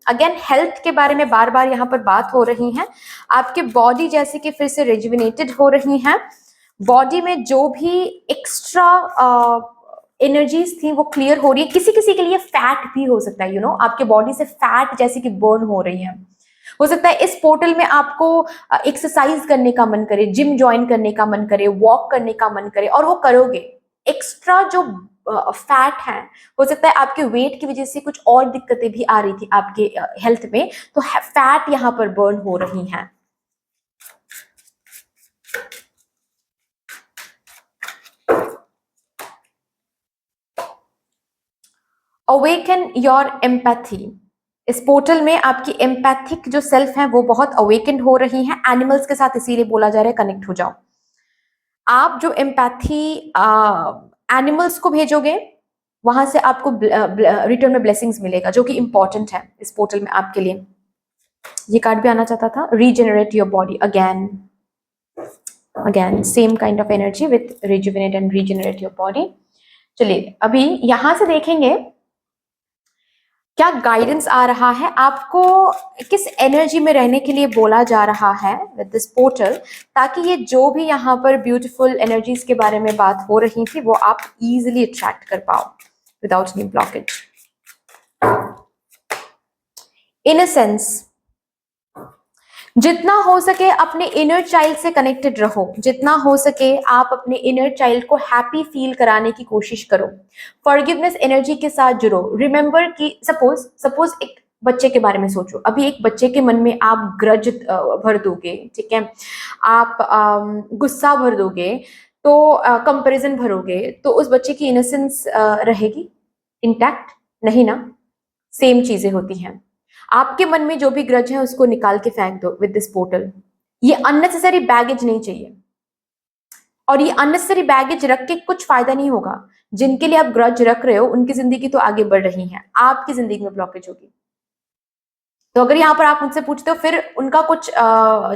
Again health के बारे में बार बार यहाँ पर बात हो रही है। आपके बॉडी जैसे कि फिर से रिजुविनेटेड हो रही है। बॉडी में जो भी एक्स्ट्रा एनर्जीज थी वो क्लियर हो रही है। किसी किसी के लिए फैट भी हो सकता है, आपके बॉडी से फैट जैसे कि बर्न हो रही है। हो सकता है इस पोर्टल में आपको एक्सरसाइज करने का मन करे, जिम ज्वाइन करने का मन करे, वॉक करने का मन करे, और वो करोगे। एक्स्ट्रा जो फैट है, हो सकता है आपके वेट की वजह से कुछ और दिक्कतें भी आ रही थी आपके हेल्थ में, तो फैट यहाँ पर बर्न हो रही हैं। Awaken your empathy. इस पोर्टल में आपकी एम्पैथिक जो सेल्फ है वो बहुत अवेकन हो रही है। एनिमल्स के साथ इसीलिए बोला जा रहा है कनेक्ट हो जाओ। आप जो एम्पैथी एनिमल्स को भेजोगे, वहां से आपको रिटर्न में ब्लेसिंग्स मिलेगा, जो कि इंपॉर्टेंट है इस पोर्टल में आपके लिए। ये कार्ड भी आना चाहता था, regenerate your body. Again same kind of energy with rejuvenate and regenerate your body. चलिए अभी यहां से देखेंगे क्या गाइडेंस आ रहा है आपको, किस एनर्जी में रहने के लिए बोला जा रहा है विद दिस पोर्टल, ताकि ये जो भी यहाँ पर ब्यूटीफुल एनर्जीज के बारे में बात हो रही थी वो आप इजीली अट्रैक्ट कर पाओ विदाउट एनी ब्लॉकेज। इनसेंस, जितना हो सके अपने इनर चाइल्ड से कनेक्टेड रहो। जितना हो सके आप अपने इनर चाइल्ड को हैप्पी फील कराने की कोशिश करो। फॉरगिवनेस एनर्जी के साथ जुड़ो। रिमेंबर कि सपोज एक बच्चे के बारे में सोचो। अभी एक बच्चे के मन में आप ग्रज भर दोगे, ठीक है, आप गुस्सा भर दोगे, तो कंपैरिजन भरोगे तो उस बच्चे की इनोसेंस रहेगी इंटैक्ट? नहीं ना। सेम चीजें होती हैं। आपके मन में जो भी ग्रज है उसको निकाल के फेंक दो विद दिस पोर्टल। ये अननेसेसरी बैगेज नहीं चाहिए, और ये अननेसेसरी बैगेज रख के कुछ फायदा नहीं होगा। जिनके लिए आप ग्रज रख रहे हो उनकी जिंदगी तो आगे बढ़ रही है, आपकी जिंदगी में ब्लॉकेज होगी। तो अगर यहाँ पर आप मुझसे पूछते हो फिर उनका कुछ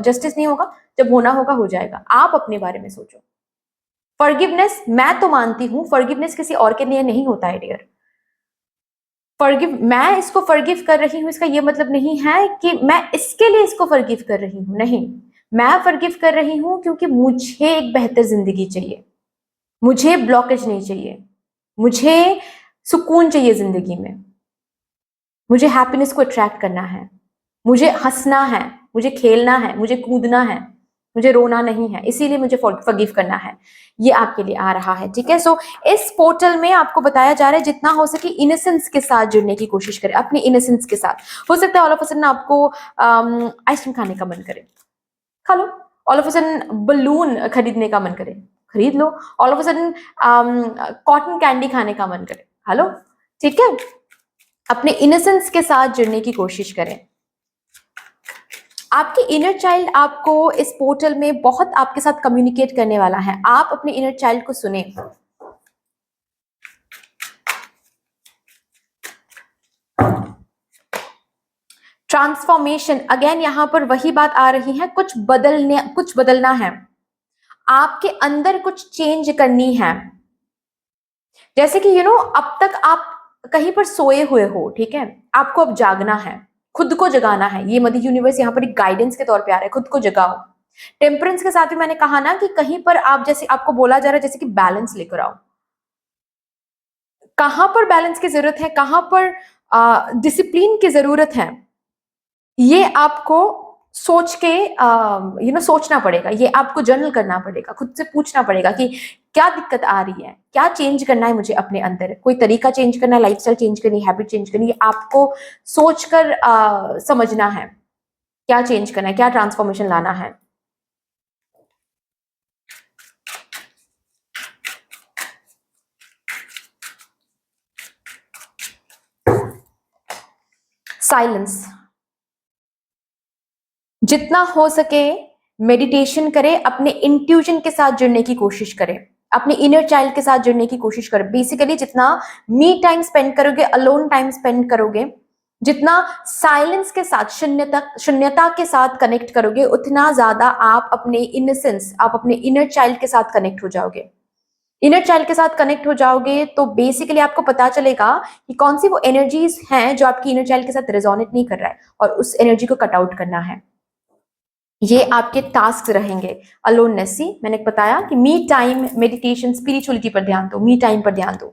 जस्टिस नहीं होगा, जब होना होगा हो जाएगा। आप अपने बारे में सोचो। फॉरगिवनेस मैं तो मानती हूं, फॉरगिवनेस किसी और के लिए नहीं होता है डियर। फॉरगिव, मैं इसको फॉरगिव कर रही हूं इसका ये मतलब नहीं है कि मैं इसके लिए इसको फॉरगिव कर रही हूं, नहीं। मैं फॉरगिव कर रही हूं क्योंकि मुझे एक बेहतर जिंदगी चाहिए, मुझे ब्लॉकेज नहीं चाहिए, मुझे सुकून चाहिए जिंदगी में, मुझे हैप्पीनेस को अट्रैक्ट करना है, मुझे हंसना है, मुझे खेलना है, मुझे कूदना है, मुझे रोना नहीं है, इसीलिए मुझे फॉरगिव करना है। ये आपके लिए आ रहा है, ठीक है। सो इस पोर्टल में आपको बताया जा रहा है जितना हो सके इनोसेंस के साथ जुड़ने की कोशिश करें, अपनी इनोसेंस के साथ। हो सकता है ऑल ऑफ अ सडन आपको आइसक्रीम खाने का मन करे, खा लो। All of a sudden balloon खरीदने का मन करे, खरीद लो। All of a sudden cotton candy खाने का मन करे, खा लो, ठीक है। अपने इनोसेंस के साथ जुड़ने की कोशिश करें। आपकी इनर चाइल्ड आपको इस पोर्टल में बहुत आपके साथ कम्युनिकेट करने वाला है। आप अपने इनर चाइल्ड को सुने। ट्रांसफॉर्मेशन, अगेन यहां पर वही बात आ रही है, कुछ बदलना है, आपके अंदर कुछ चेंज करनी है। जैसे कि अब तक आप कहीं पर सोए हुए हो, ठीक है, आपको अब जागना है, खुद को जगाना है। ये मदर यूनिवर्स यहाँ पर एक गाइडेंस के तौर पे आ रहा है, खुद को जगाओ। टेम्परेंस के साथ भी मैंने कहा ना कि कहीं पर आप, जैसे आपको बोला जा रहा है जैसे कि बैलेंस लेकर आओ। कहां पर बैलेंस की जरूरत है, कहां पर डिसिप्लिन की जरूरत है, ये आपको सोच के सोचना पड़ेगा। ये आपको जर्नल करना पड़ेगा, खुद से पूछना पड़ेगा कि क्या दिक्कत आ रही है, क्या चेंज करना है मुझे अपने अंदर। कोई तरीका चेंज करना है, लाइफस्टाइल चेंज करनी है, हैबिट चेंज करनी है, आपको सोचकर समझना है क्या चेंज करना है, क्या ट्रांसफॉर्मेशन लाना है। साइलेंस, जितना हो सके मेडिटेशन करें, अपने इंट्यूशन के साथ जुड़ने की कोशिश करें, अपने इनर चाइल्ड के साथ जुड़ने की कोशिश करें। बेसिकली जितना मी टाइम स्पेंड करोगे, अलोन टाइम स्पेंड करोगे, जितना साइलेंस के साथ, शून्यता के साथ कनेक्ट करोगे, उतना ज्यादा आप अपने इनोसेंस, आप अपने इनर चाइल्ड के साथ कनेक्ट हो जाओगे। इनर चाइल्ड के साथ कनेक्ट हो जाओगे तो बेसिकली आपको पता चलेगा कि कौन सी वो एनर्जीज हैं जो आपकी इनर चाइल्ड के साथ रेजोनेट नहीं कर रहा है, और उस एनर्जी को कट आउट करना है। ये आपके टास्क रहेंगे। अलोननेस, सी मैंने बताया कि मी टाइम, मेडिटेशन, स्पिरिचुअलिटी पर ध्यान दो, मी टाइम पर ध्यान दो।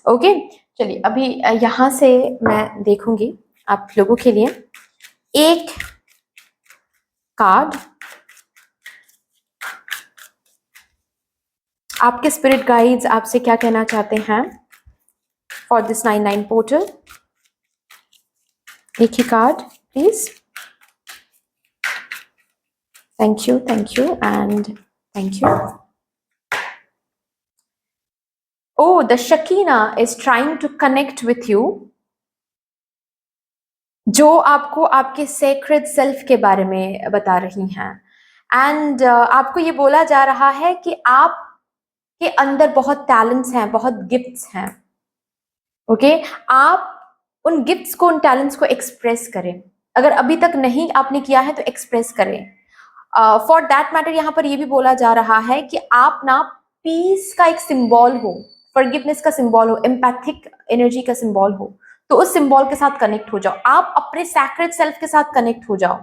ओके, चलिए अभी यहां से मैं देखूंगी आप लोगों के लिए एक कार्ड। आपके स्पिरिट गाइड्स आपसे क्या कहना चाहते हैं फॉर दिस 99 पोर्टल। एक ही card please. Thank you and thank you. Oh, the Shakina is trying to connect with you, जो आपको आपके सेक्रेड सेल्फ के बारे में बता रही हैं। एंड आपको ये बोला जा रहा है कि आप के अंदर बहुत टैलेंट्स हैं, बहुत गिफ्ट्स हैं। ओके, आप उन गिफ्ट्स को, उन टैलेंट्स को एक्सप्रेस करें। अगर अभी तक नहीं आपने किया है तो एक्सप्रेस करें। फॉर दैट मैटर यहाँ पर ये भी बोला जा रहा है कि आप ना पीस का एक सिंबल हो, फॉरगिवनेस का सिंबल हो, एम्पैथिक एनर्जी का सिंबल हो, तो उस सिंबल के साथ कनेक्ट हो जाओ। आप अपने सैक्रेड सेल्फ के साथ कनेक्ट हो जाओ।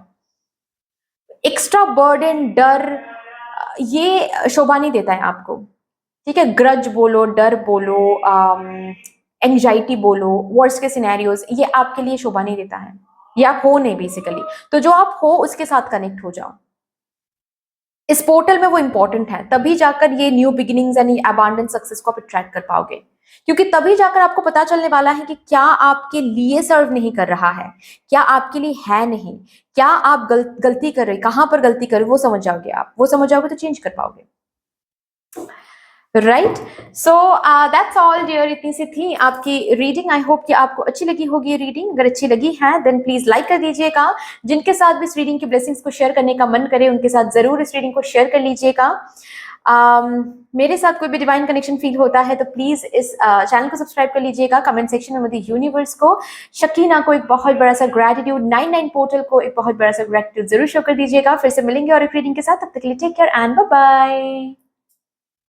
एक्स्ट्रा बर्डन, डर, ये शोभा नहीं देता है आपको, ठीक है। ग्रज बोलो, डर बोलो, एंग्जाइटी बोलो, वर्स्ट के सिनेरियोज, ये आपके लिए शोभा नहीं देता है, ये आप हो नहीं बेसिकली। तो जो आप हो उसके साथ कनेक्ट हो जाओ। इस पोर्टल में वो इंपॉर्टेंट है, तभी जाकर ये न्यू बिगिनिंग्स यानी अबांडेंस सक्सेस को आप अट्रैक्ट कर पाओगे। क्योंकि तभी जाकर आपको पता चलने वाला है कि क्या आपके लिए सर्व नहीं कर रहा है, क्या आपके लिए है नहीं, क्या आप गलती कर रहे, कहां पर गलती कर रहे, वो समझ जाओगे। आप वो समझ जाओगे तो चेंज कर पाओगे। Right, so that's all dear. इतनी सी थी आपकी रीडिंग। आई होप कि आपको अच्छी लगी होगी ये रीडिंग। अगर अच्छी लगी है देन प्लीज लाइक कर दीजिएगा। जिनके साथ भी इस रीडिंग की ब्लेसिंग्स को शेयर करने का मन करे उनके साथ जरूर इस रीडिंग को शेयर कर लीजिएगा। मेरे साथ कोई भी डिवाइन कनेक्शन फील होता है तो प्लीज इस चैनल को सब्सक्राइब कर लीजिएगा। कमेंट सेक्शन में मुझे यूनिवर्स को, शकीना को एक बहुत बड़ा सा ग्रेटिट्यूड, 99 पोर्टल को एक बहुत बड़ा सा ग्रेटिट्यूड जरूर शो कर दीजिएगा। फिर से मिलेंगे और एक रीडिंग के साथ। तब तक के लिए take care and bye bye.